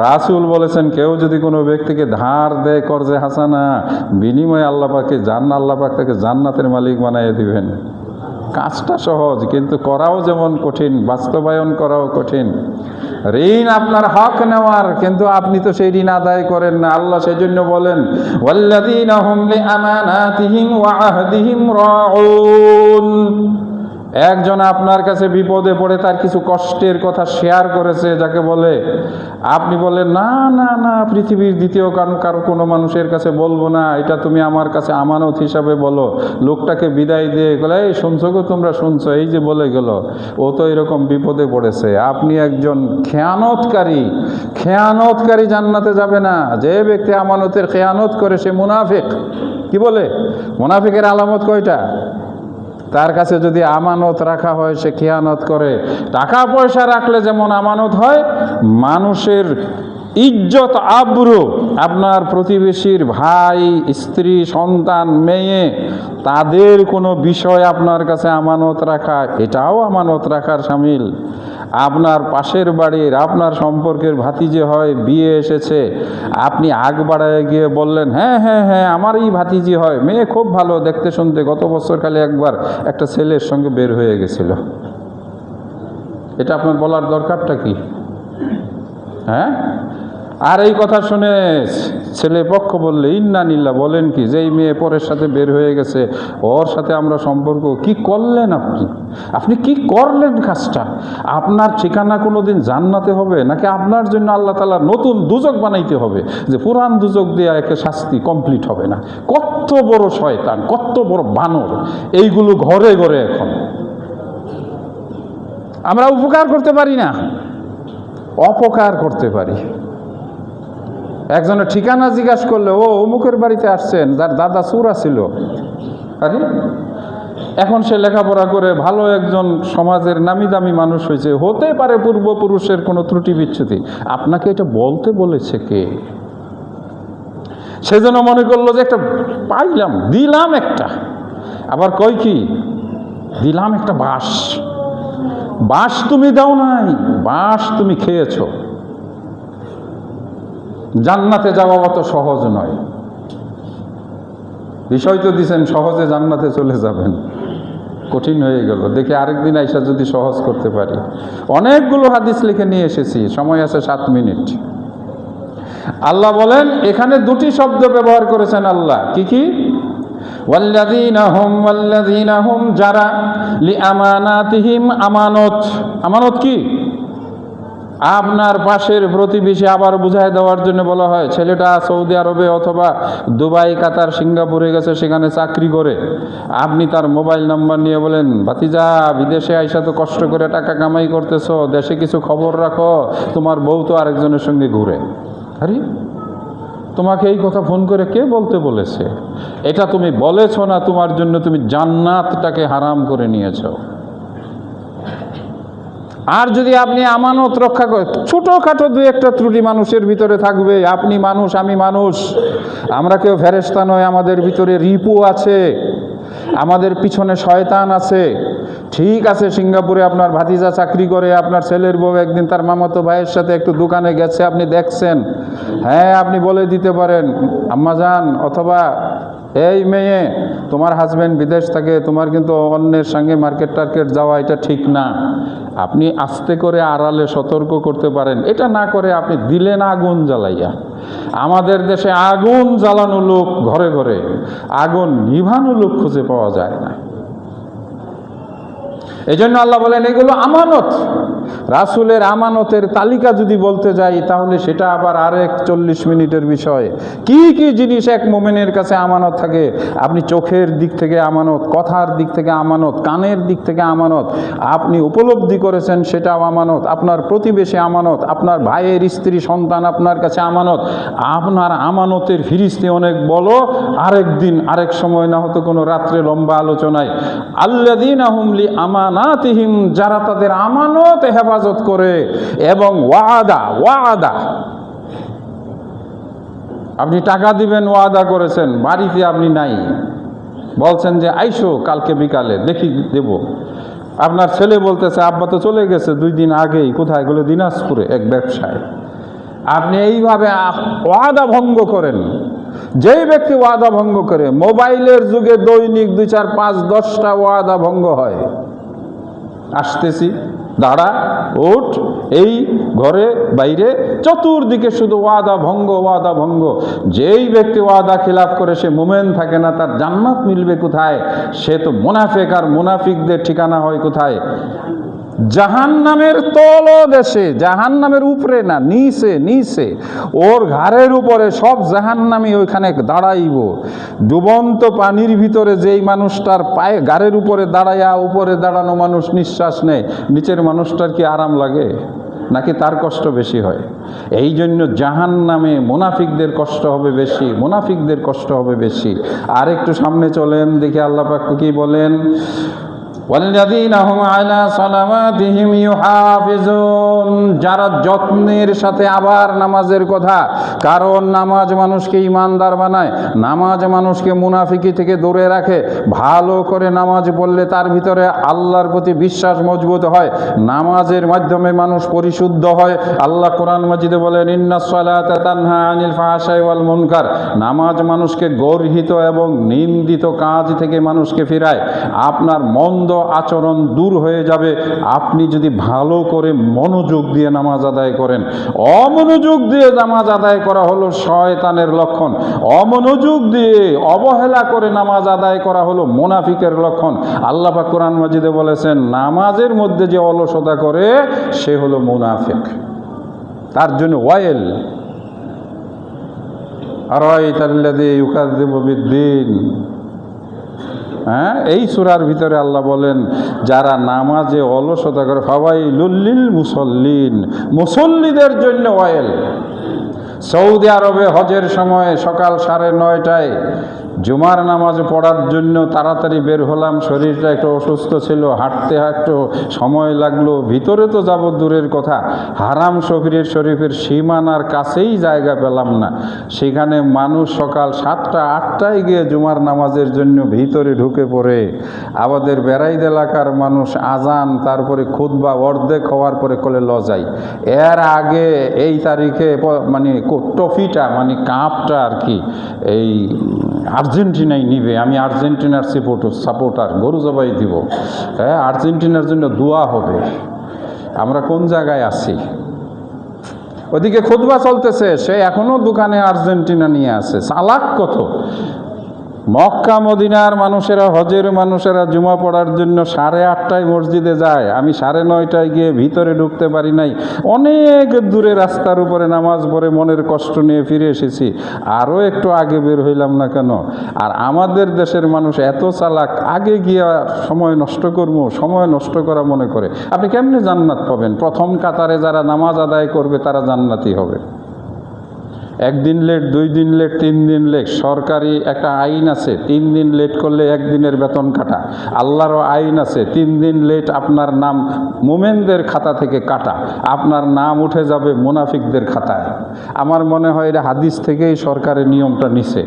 রাসূল বলেছেন কেউ যদি কোনো ব্যক্তিকে ধার দেয় কর্জে হাসানা, বিনিময়ে আল্লাহ পাকে আল্লাহ পাক তাকে জান্নাতের মালিক বানিয়ে দিবেন। কাজটা সহজ, কিন্তু করাও যেমন কঠিন, বাস্তবায়ন করাও কঠিন। ঋণ আপনার হক নেওয়ার, কিন্তু আপনি তো সেই ঋণ আদায় করেন না। আল্লাহ সেই জন্য বলেন ওয়াল্লাযীনা হুম লিআমানাতিহিম ওয়া আহদিহিম রাউন। একজন আপনার কাছে বিপদে পড়ে তার কিছু কষ্টের কথা শেয়ার করেছে, যাকে বলে আপনি বলেন না না না, পৃথিবীর দ্বিতীয় কারো কোনো মানুষের কাছে বলবো না, এটা তুমি আমার কাছে আমানত হিসাবে বলো। লোকটাকে বিদায় দিয়ে গেলে, এই শুনছো গো, তোমরা শুনছো, এই যে বলে গেল, ও তো এরকম বিপদে পড়েছে। আপনি একজন খেয়ানতকারী জান্নাতে যাবে না। যে ব্যক্তি আমানতের খেয়ানত করে সে মুনাফিক। কি বলে? মুনাফিকের আলামত কয়টা? তার কাছে যদি আমানত রাখা হয় সে খেয়ানত করে। টাকা পয়সা রাখলে যেমন আমানত হয়, মানুষের ইজ্জত আবরু, আপনার প্রতিবেশীর ভাই, স্ত্রী, সন্তান, মেয়ে, তাদের কোনো বিষয় আপনার কাছে আমানত রাখা, এটাও আমানত রাখার শামিল। আপনার পাশের বাড়ির, আপনার সম্পর্কের ভাতিজি হয়, বিয়ে এসেছে, আপনি আগ বাড়ায় গিয়ে বললেন হ্যাঁ হ্যাঁ হ্যাঁ আমারই ভাতিজি হয়, মেয়ে খুব ভালো দেখতে শুনতে, গত বছর খালি একবার একটা ছেলের সঙ্গে বের হয়ে গেছিল। এটা আপনার বলার দরকারটা কি? হ্যাঁ? আর এই কথা শুনে ছেলে পক্ষ বললে ইন্নানিল্লা, বলেন কি, যেই মেয়ে পরের সাথে বের হয়ে গেছে ওর সাথে আমরা সম্পর্ক? কি করলেন আপনি কি করলেন কাজটা? আপনার ঠিকানা কোনোদিন জান্নাতে হবে নাকি আপনার জন্য আল্লাহ তাআলা নতুন দুজক বানাইতে হবে, যে পুরান দুজক দিয়ে একে শাস্তি কমপ্লিট হবে না? কত বড় শয়তান, কত বড় বানর এইগুলো ঘরে ঘরে। এখন আমরা উপকার করতে পারি না, অপকার করতে পারি। একজনের ঠিকানা জিজ্ঞাসা করলে ও অমুকের বাড়িতে আসছেন, যার দাদা চোরা ছিল। আরে এখন সে লেখাপড়া করে ভালো একজন সমাজের নামি দামি মানুষ হয়েছে, হতে পারে পূর্বপুরুষের কোনো ত্রুটি বিচ্যুতি। আপনাকে এটা বলতে বলেছে কে? সেজন্য মনে করলো যে একটা পাইলাম, দিলাম একটা, আবার কই কি দিলাম একটা বাঁশ তুমি দাও নাই, বাঁশ তুমি খেয়েছো। জান্নাতে যাওয়া অত সহজ নয়। বিষয় তো দিছেন সহজে জান্নাতে চলে যাবেন, কঠিন হয়ে গেল। দেখি আরেকদিন আইসা যদি সহজ করতে পারি। অনেকগুলো হাদিস লিখে নিয়ে এসেছি, সময় আছে 7 মিনিট। আল্লাহ বলেন, এখানে 2টি শব্দ ব্যবহার করেছেন আল্লাহ। কি কি? ওয়াল্লাযীনা হুম, যারা লিআমানাতিহিম, আমানত কি? আপনার পাশের প্রতিবেশী। আবার বুঝায় দেওয়ার জন্য বলা হয়, ছেলেটা সৌদি আরবে অথবা দুবাই, কাতার, সিঙ্গাপুরে গেছে, সেখানে চাকরি করে। আপনি তার মোবাইল নাম্বার নিয়ে বলেন, ভাতিজা বিদেশে আইসা তো কষ্ট করে টাকা কামাই করতেছো, দেশে কিছু খবর রাখো, তোমার বউ তো আরেকজনের সঙ্গে ঘুরে। আরে তোমাকে এই কথা ফোন করে কে বলতে বলেছে? এটা তুমি বলেছো না, তোমার জন্য তুমি জান্নাতটাকে হারাম করে নিয়েছো। আর যদি আপনি আমানত রক্ষা করেন, ছোটোখাটো দু একটা ত্রুটি মানুষের ভিতরে থাকবে, আপনি মানুষ আমি মানুষ, আমরা কেউ ফেরেশতা নয়, আমাদের ভিতরে রিপু আছে, আমাদের পিছনে শয়তান আছে। ঠিক আছে, সিঙ্গাপুরে আপনার ভাতিজা চাকরি করে, আপনার ছেলের বউ একদিন তার মামাতো ভাইয়ের সাথে একটু দোকানে গেছে, আপনি দেখছেন, হ্যাঁ আপনি বলে দিতে পারেন আম্মাজান অথবা এই মেয়ে তোমার হাজব্যান্ড বিদেশ থাকে, তোমার কিন্তু অন্যের সঙ্গে মার্কেট টার্কেট যাওয়া এটা ঠিক না। আপনি আস্তে করে আড়ালে সতর্ক করতে পারেন। এটা না করে আপনি দিলেন আগুন জ্বালাইয়া। আমাদের দেশে আগুন জ্বালানো লোক ঘরে ঘরে, আগুন নিভানো লোক খুঁজে পাওয়া যায় না। এই জন্য আল্লাহ বলেন এগুলো আমানত। রাসূলের আমানতের তালিকা যদি বলতে যাই তাহলে সেটা আবার আরেক 40 মিনিটের বিষয়। কি কি জিনিস এক মুমিনের কাছে আমানত থাকে? আপনি চোখের দিক থেকে আমানত, কথার দিক থেকে আমানত, কানের দিক থেকে আমানত, আপনি উপলব্ধি করেছেন সেটাও আমানত, আপনার প্রতিবেশী আমানত, আপনার ভাইয়ের স্ত্রী সন্তান আপনার কাছে আমানত। আপনার আমানতের ফিরিস্তি অনেক বলো, আরেক দিন আরেক সময় না হতো কোনো রাত্রে লম্বা আলোচনায়। আল্লাযীনা হুম লিআমানাতিহিম, যারা তাদের আমানত হেফাজত করে, এবং ওয়াদা আপনি টাকা দিবেন, ওয়াদা করেছেন, বাড়িতে আপনি নাই, বলছেন যে আইসো কালকে বিকালে দেখি দেব। আপনার ছেলে বলতেছে আব্বা তো চলে গেছে 2 দিন আগেই, কোথায় গেল? দিনাজপুরে এক ব্যবসায়। আপনি এইভাবে ওয়াদা ভঙ্গ করেন। যেই ব্যক্তি ওয়াদা ভঙ্গ করে, মোবাইলের যুগে দৈনিক 2, 4, 5, 10টা ওয়াদা ভঙ্গ হয়। আসতেছি, দাঁড়া, ওঠ, এই ঘরে বাইরে চতুর্দিকে শুধু ওয়াদা ভঙ্গ। যেই ব্যক্তি ওয়াদা খিলাফ করে সে মুমিন থাকে না, তার জান্নাত মিলবে কোথায়? সে তো মুনাফিক, আর মুনাফিকদের ঠিকানা হয় কোথায়? জাহান্নামের তলদেশে, জাহান্নামের উপরে না, নিচে ওর ঘাড়ের উপরে সব জাহান্নামী ওইখানে দাঁড়াইব। ডুবন্ত পানির ভিতরে যেই মানুষটার পায়ে ঘাড়ের উপরে দাঁড়াইয়া, উপরে দাঁড়ানো মানুষ নিঃশ্বাস নেয়, নিচের মানুষটার কি আরাম লাগে? নাকি তার কষ্ট বেশি হয়? এই জন্য জাহান্নামে মুনাফিকদের কষ্ট হবে বেশি। আর একটু সামনে চলেন, দেখি আল্লাহ পাক কি বলেন। ওয়াল্লাযীনা হুম আলা সালাওয়াতিহিম ইউহাফিজুন, যারা যত্নের সাথে, আবার নামাজের কথা, কারণ নামাজ মানুষকে ঈমানদার বানায়, নামাজ মানুষকে মুনাফিকি থেকে দূরে রাখে। ভালো করে নামাজ পড়লে তার ভিতরে আল্লাহর প্রতি বিশ্বাস মজবুত হয়, নামাজের মাধ্যমে মানুষ পরিশুদ্ধ হয়। আল্লাহ কোরআন মাজিদে বলেন ইন্নাস সালাতা তানহা আনিল ফাহশাই ওয়াল মুনকার, নামাজ মানুষকে গর্হিত এবং নিন্দিত কাজ থেকে মানুষকে ফিরায়। আপনার মন্দ আচরণ দূর হয়ে যাবে আপনি যদি ভালো করে মনোযোগ দিয়ে নামাজ আদায় করেন। অমনোযোগ দিয়ে নামাজ আদায় করা হলো শয়তানের লক্ষণ, অমনোযোগ দিয়ে অবহেলা করে নামাজ আদায় করা হলো মুনাফিকের লক্ষণ। আল্লাহ পাক কোরআন মাজিদে বলেছেন নামাজের মধ্যে যে অলসতা করে সে হলো মুনাফিক। তার জন্য ওয়াইল আরাইতাল্লাযী ইউকাযযিবু বিদ্দীন। হ্যাঁ, এই সূরার ভিতরে আল্লাহ বলেন যারা নামাজে অলসতা করে, ফাওয়াইলুল লিল মুসাল্লিন, মুসল্লিদের জন্য ওয়াইল। সৌদি আরবে হজের সময় সকাল 9:30টায় জুমার নামাজ পড়ার জন্য তাড়াতাড়ি বের হলাম। শরীরটা একটু অসুস্থ ছিল, হাঁটতে একটু সময় লাগলো। ভিতরে তো যাব দূরের কথা, হারাম শরীফের সীমানার কাছেই জায়গা পেলাম না। সেখানে মানুষ সকাল 7টা-8টায় গিয়ে জুমার নামাজের জন্য ভিতরে ঢুকে পড়ে। আমাদের বেড়াইদ এলাকার মানুষ আজান, তারপরে খুতবা অর্ধেক হওয়ার পরে কোলে লজাই। এর আগে এই তারিখে মানে ট্রফিটা, মানে কাপটা আর কি, এই আর্জেন্টিনাই নিবে। আমি আর্জেন্টিনার সাপোর্টার, গরু জবাই দিব। হ্যাঁ, আর্জেন্টিনার জন্য দোয়া হবে। আমরা কোন জায়গায় আছি? ওদিকে খুতবা চলতেছে, সে এখনো দোকানে আর্জেন্টিনা নিয়ে আছে। চালাক কত! মক্কা মদিনার মানুষেরা, হজের মানুষেরা জুমা পড়ার জন্য 8:30টায় মসজিদে যায়। আমি 9:30টায় গিয়ে ভিতরে ঢুকতে পারি নাই। অনেক দূরে রাস্তার উপরে নামাজ পড়ে মনের কষ্ট নিয়ে ফিরে এসেছি। আরও একটু আগে বের হইলাম না কেন? আর আমাদের দেশের মানুষ এত চালাক, আগে গিয়ে সময় নষ্ট করবো, সময় নষ্ট করা মনে করে। আপনি কেমনে জান্নাত পাবেন? প্রথম কাতারে যারা নামাজ আদায় করবে তারা জান্নাতি হবে। একদিন লেট, 2 দিন লেট, 3 দিন লেট, সরকারি একটা আইন আছে 3 দিন লেট করলে 1 দিনের বেতন কাটা। আল্লাহরও আইন আছে 3 দিন লেট আপনার নাম মোমেনদের খাতা থেকে কাটা, আপনার নাম উঠে যাবে মুনাফিকদের খাতায়। আমার মনে হয় এটা হাদিস থেকেই সরকারের নিয়মটা নিছে।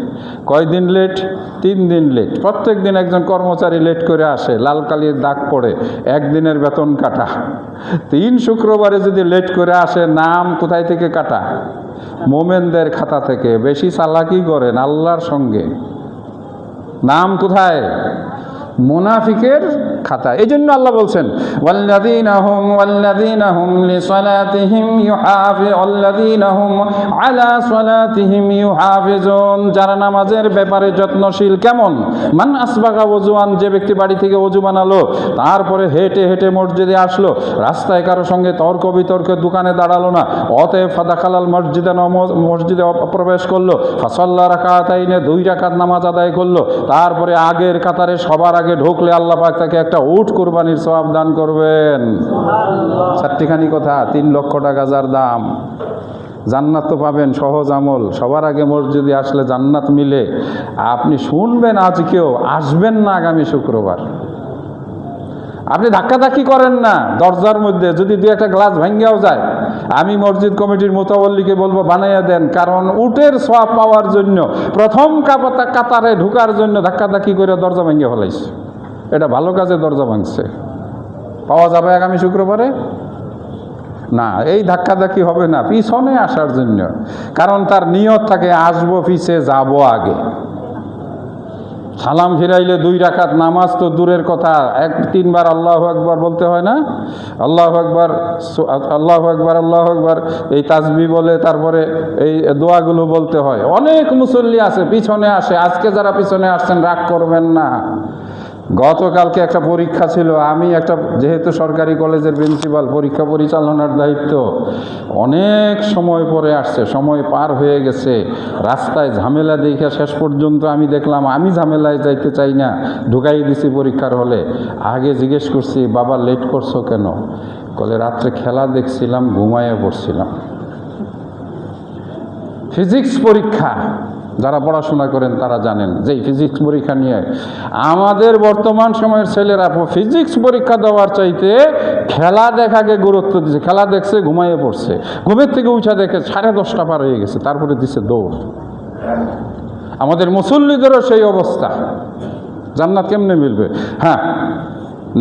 কয়দিন লেট? 3 দিন লেট। প্রত্যেক দিন একজন কর্মচারী লেট করে আসে, লাল কালির দাগ পড়ে, 1 দিনের বেতন কাটা। 3 শুক্রবারে যদি লেট করে আসে, নাম কোথায় থেকে কাটা? মোমেনদের খাতা থেকে। বেশি চালাকি করেন আল্লাহর সঙ্গে, নাম কোথায়? মুনাফিকের খাতা। এই জন্য আল্লাহ বলছেন ওয়াল্লাযীনা হুম লিসালাতিহিম ওয়াল্লাযীনা হুম আলা সালাতিহিম ইউহাফিজুন, যারা নামাজের ব্যাপারে যত্নশীল। কেমন? মান আসবাগা ওযুআন, যে ব্যক্তি বাড়ি থেকে ওযু বানালো, তারপরে হেঁটে হেঁটে মসজিদে আসলো, রাস্তায় কারো সঙ্গে তর্ক বিতর্কে দোকানে দাঁড়ালো না, অতএব ফাদাখালাল মসজিদে প্রবেশ করলো, ফাসাল্লা রাকাতাইনে, 2 রাকাত নামাজ আদায় করলো, তারপরে আগের কাতারে সবার আগে ঢুকলে আল্লাহ পাক তাকে একটা উট কুরবানির সওয়াব দান করবেন। চারটিখানি কথা, 3 লক্ষ টাকা যার দাম। জান্নাত তো পাবেন, সহজ আমল। সবার আগে মসজিদে আসলে জান্নাত মিলে। আপনি শুনবেন আজকেও, আসবেন না আগামী শুক্রবার। আপনি ধাক্কাধাক্কি করেন না দরজার মধ্যে, যদি 2-1 গ্লাস ভাঙ্গাও যায়, আমি মসজিদ কমিটির মুতাওয়াল্লিকে বলবো বানাইয়া দেন, কারণ উটের সওয়াব পাওয়ার জন্য, প্রথম কাতারে ঢুকার জন্য ধাক্কাধাক্কি করে দরজা ভাঙ্গিয়ে ফেলাইছে। এটা ভালো কাজে দরজা ভাঙছে। পাওয়া যাবে আগামী শুক্রবারে? না, এই ধাক্কাধাক্কি হবে না, পিছনে আসার জন্য। কারণ তার নিয়ত থাকে আসবো পিছে, যাব আগে। সালাম ফিরাইলে 2 রাকাত নামাজ তো দূরের কথা, 3 বার আল্লাহু আকবার বলতে হয় না? আল্লাহু আকবার, আল্লাহু আকবার, আল্লাহু আকবার, এই তাসবিহ বলে তারপরে এই দোয়াগুলো বলতে হয়। অনেক মুসল্লি আছে পিছনে আসে। আজকে যারা পিছনে আসছেন রাগ করবেন না। গতকালকে একটা পরীক্ষা ছিল, আমি যেহেতু সরকারি কলেজের প্রিন্সিপাল, পরীক্ষা পরিচালনার দায়িত্ব, অনেক সময় পরে আসছে, সময় পার হয়ে গেছে, রাস্তায় ঝামেলা দেখে শেষ পর্যন্ত আমি দেখলাম আমি ঝামেলায় যাইতে চাই না, ঢুকাই দিছি পরীক্ষার হলে। আগে জিজ্ঞেস করছি, বাবা লেট করছো কেন? বলে রাত্রে খেলা দেখছিলাম, ঘুমাইয়ে পড়ছিলাম। ফিজিক্স পরীক্ষা, যারা পড়াশোনা করেন তারা জানেন যে ফিজিক্স পরীক্ষা নিয়ে আমাদের বর্তমান সময়ের ছেলেরা ফিজিক্স পরীক্ষা দেওয়ার চাইতে খেলা দেখাকে গুরুত্ব দিচ্ছে। খেলা দেখছে, ঘুমাইয়ে পড়ছে, ঘুমের থেকে উঠা দেখে 10:30 পার হয়ে গেছে, তারপরে দিচ্ছে দৌড়। আমাদের মুসল্লিদেরও সেই অবস্থা। জান্নাত কেমনে মিলবে? হ্যাঁ,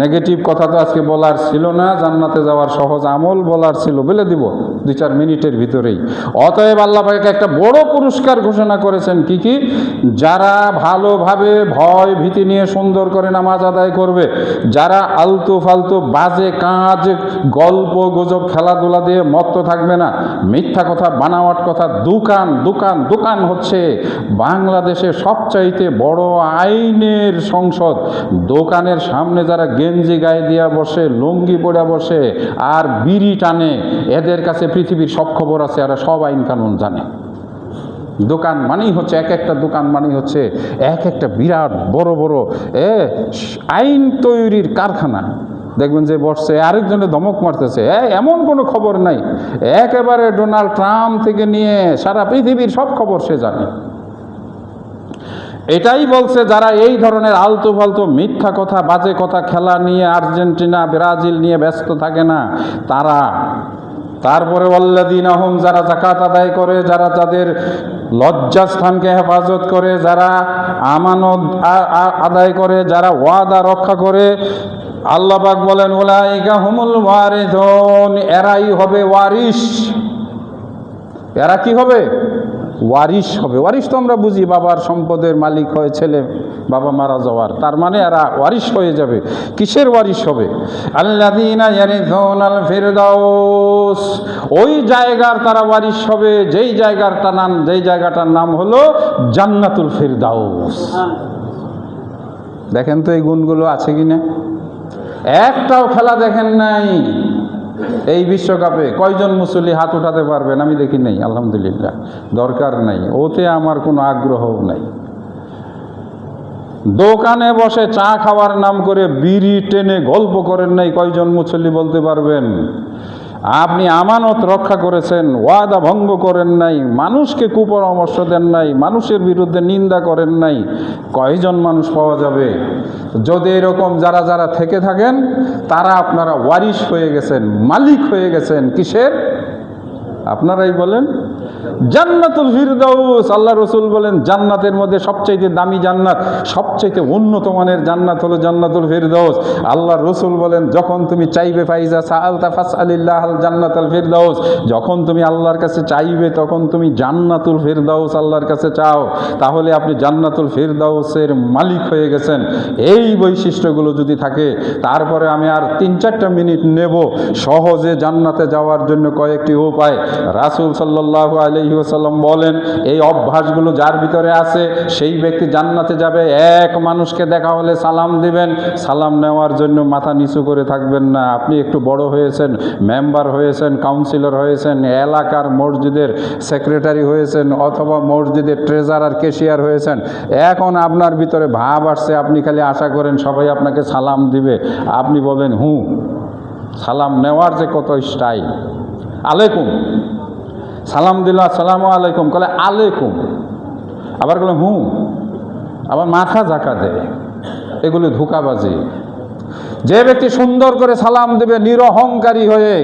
নেগেটিভ কথা তো আজকে বলার ছিল না, জান্নাতে যাওয়ার সহজ আমল বলার ছিল, বলে দিব 2-4 মিনিটের ভিতরেই। অতএব আল্লাহ পাক একটা বড় পুরস্কার ঘোষণা করেছেন। কি কি? যারা ভালোভাবে ভয় ভীতি নিয়ে সুন্দর করে নামাজ আদায় করবে, যারা আলতু ফালতু বাজে কাজ, গল্প গুজব, খেলাধুলা দিয়ে মত্ত থাকবে না, মিথ্যা কথা, বানাওয়াট কথা, দোকান হচ্ছে বাংলাদেশে সবচাইতে বড় আইনের সংসদ। দোকানের সামনে যারা গেঞ্জি গায়ে দিয়া বসে, লুঙ্গি পরে বসে আর বিড়ি টানে, এদের কাছে পৃথিবীর সব খবর আছে, আর সব আইন কানুন জানে। দোকান মানেই হচ্ছে, একটা দোকান মানেই হচ্ছে একটা বিরাট বড় বড় আইন তৈরির কারখানা। দেখবেন যে বসছে, আরেকজনে ধমক মারতেছে, এমন কোনো খবর নাই। একেবারে ডোনাল্ড ট্রাম্প থেকে নিয়ে সারা পৃথিবীর সব খবর সে জানে। এটাই বলছে, যারা এই ধরনের আলতু ফালতু মিথ্যা কথা, বাজে কথা, খেলা নিয়ে, আর্জেন্টিনা ব্রাজিল নিয়ে ব্যস্ত থাকে না, তারা। তারপরে ওয়াল্লাযীনা হুম, যারা যাকাত আদায় করে, যারা তাদের লজ্জাস্থানকে হেফাজত করে, যারা আমানত আদায় করে, যারা ওয়াদা রক্ষা করে, আল্লাহ পাক বলেন উলাইকা হুমুল ওয়ারিসুন, এরাই হবে ওয়ারিস। এরা কি হবে? ওয়ারিস হবে। ওয়ারিস তো আমরা বুঝি, বাবার সম্পদের মালিক হয় ছেলে, বাবা মারা যাওয়ার, তার মানে এরা ওয়ারিস হয়ে যাবে। কিসের ওয়ারিস হবে? আল্লাযীনা ইয়ারিসুনাল ফিরদাউস, ওই জায়গার তারা ওয়ারিস হবে যেই জায়গাটার নাম হলো জান্নাতুল ফিরদাউস। দেখেন তো এই গুণগুলো আছে কিনা? একটাও খেলা দেখেন নাই এই বিশ্বকাপে? কয়জন মুসল্লি হাত উঠাতে পারবেন? আমি দেখি নাই, আলহামদুলিল্লাহ। দরকার নাই, ওতে আমার কোনো আগ্রহও নাই। দোকানে বসে চা খাওয়ার নাম করে বিড়ি টেনে গল্প করেন নাই, কয়জন মুসল্লি বলতে পারবেন? আপনি আমানত রক্ষা করেছেন, ওয়াদা ভঙ্গ করেন নাই, মানুষকে কুপরামর্শ দেন নাই, মানুষের বিরুদ্ধে নিন্দা করেন নাই। কয়জন মানুষ পাওয়া যাবে? যদি এরকম যারা যারা থেকে থাকেন, তারা আপনারা ওয়ারিশ হয়ে গেছেন, মালিক হয়ে গেছেন। কিসের? আপনারাই বলেন, জান্নাতুল ফিরদাউস। আল্লাহ রসুল বলেন জান্নাতের মধ্যে সবচাইতে দামি জান্নাত, সবচাইতে উন্নত মানের জান্নাত হলো জান্নাতুল ফিরদাউস। আল্লাহ রসুল বলেন যখন তুমি চাইবে, ফাইজা সাআলতা ফাসআলিল্লাহ আল জান্নাতুল ফিরদাউস, যখন তুমি আল্লাহর কাছে চাইবে তখন তুমি জান্নাতুল ফিরদাউস আল্লাহর কাছে চাও, তাহলে আপনি জান্নাতুল ফিরদাউসের মালিক হয়ে গেছেন। এই বৈশিষ্ট্যগুলো যদি থাকে, তারপরে আমি আর 3-4টা মিনিট নেব সহজে জান্নাতে যাওয়ার জন্য কয়েকটি উপায়। রাসূল সাল্লাল্লাহু আলাইহি ওয়াসাল্লাম বলেন, এই অভ্যাসগুলো যার ভিতরে আছে সেই ব্যক্তি জান্নাতে যাবে। এক মানুষকে দেখা হলে সালাম দিবেন, সালাম নেওয়ার জন্য মাথা নিচু করে থাকবেন না। আপনি একটু বড় হয়েছেন, মেম্বার হয়েছেন, কাউন্সিলর হয়েছেন, এলাকার মসজিদের সেক্রেটারি হয়েছেন, অথবা মসজিদের ট্রেজারার, ক্যাশিয়ার হয়েছেন, এখন আপনার ভিতরে ভাব আসছে, আপনি খালি আশা করেন সবাই আপনাকে সালাম দিবে। আপনি বলেন সালাম নেওয়ার যে কত স্টাইল। আলাইকুম, সালাম দিল আসসালামু আলাইকুম, বলে আলাইকুম, আবার বলে আবার মাথা ঝাঁকা দেয়। এগুলি ধোঁকাবাজি। যে ব্যক্তি সুন্দর করে সালাম দেবে নিরহংকারী হয়ে,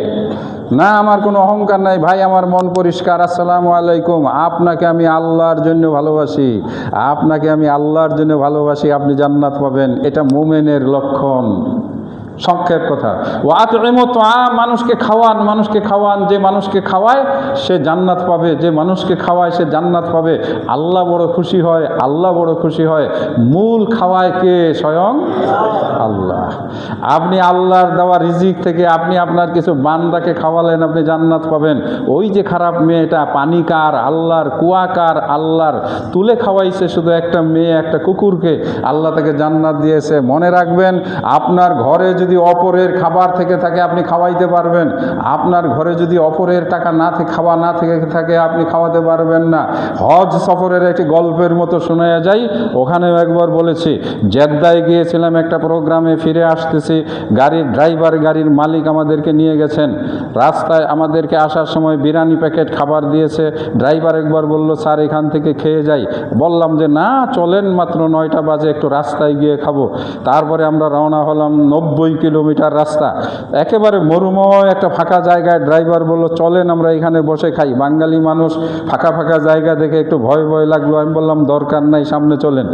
না আমার কোনো অহংকার নাই ভাই, আমার মন পরিষ্কার, আসসালামু আলাইকুম, আপনাকে আমি আল্লাহর জন্য ভালোবাসি, আপনাকে আমি আল্লাহর জন্য ভালোবাসি, আপনি জান্নাত পাবেন। এটা মুমিনের লক্ষণ। সংক্ষেপ কথা, ওয়াতইমু তাআম, মানুষকে খাওয়ান, মানুষকে খাওয়ান। যে মানুষকে খাওয়ায় সে জান্নাত পাবে, যে মানুষকে খাওয়ায় সে জান্নাত পাবে। আল্লাহ বড় খুশি হয়, আল্লাহ বড় খুশি হয়। মূল খাওয়ায় কে? স্বয়ং আল্লাহ। আপনি আল্লাহর দেওয়া রিজিক থেকে আপনি আপনার কিছু বান্দাকে খাওয়ালেন, আপনি জান্নাত পাবেন। ওই যে খারাপ মেয়েটা, পানি কার? আল্লাহর। কুয়া কার? আল্লাহর। তুলে খাওয়াইছে শুধু একটা মেয়ে, একটা কুকুরকে, আল্লাহ তাকে জান্নাত দিয়েছে। মনে রাখবেন, আপনার ঘরে যদি অপরের খাবার থেকে থাকে আপনি খাওয়াইতে পারবেন, আপনার ঘরে যদি অপরের টাকা না থেকে, খাওয়া না থেকে থাকে, আপনি খাওয়াতে পারবেন না। হজ সফরের একটি গল্পের মতো শোনা যায়। ওখানেও একবার বলেছি, জেদ্দায় গিয়েছিলাম একটা প্রোগ্রামে, ফিরে আসতেছি, গাড়ির ড্রাইভার, গাড়ির মালিক আমাদেরকে নিয়ে গেছেন। রাস্তায় আমাদেরকে আসার সময় বিরিয়ানি প্যাকেট খাবার দিয়েছে। ড্রাইভার একবার বলল, স্যার এখান থেকে খেয়ে যাই। বললাম যে না, চলেন, মাত্র 9টা বাজে, একটু রাস্তায় গিয়ে খাবো। তারপরে আমরা রওনা হলাম। 90 কিলোমিটার রাস্তা, একেবারে মরুময় একটা ফাঁকা জায়গায়। ড্রাইভার বলল, চলেন আমরা এখানে বসে খাই। বাঙালি মানুষ, ফাঁকা ফাঁকা জায়গা দেখে একটু ভয় ভয় লাগলো। আমি বললাম দরকার নাই, সামনে চলেন।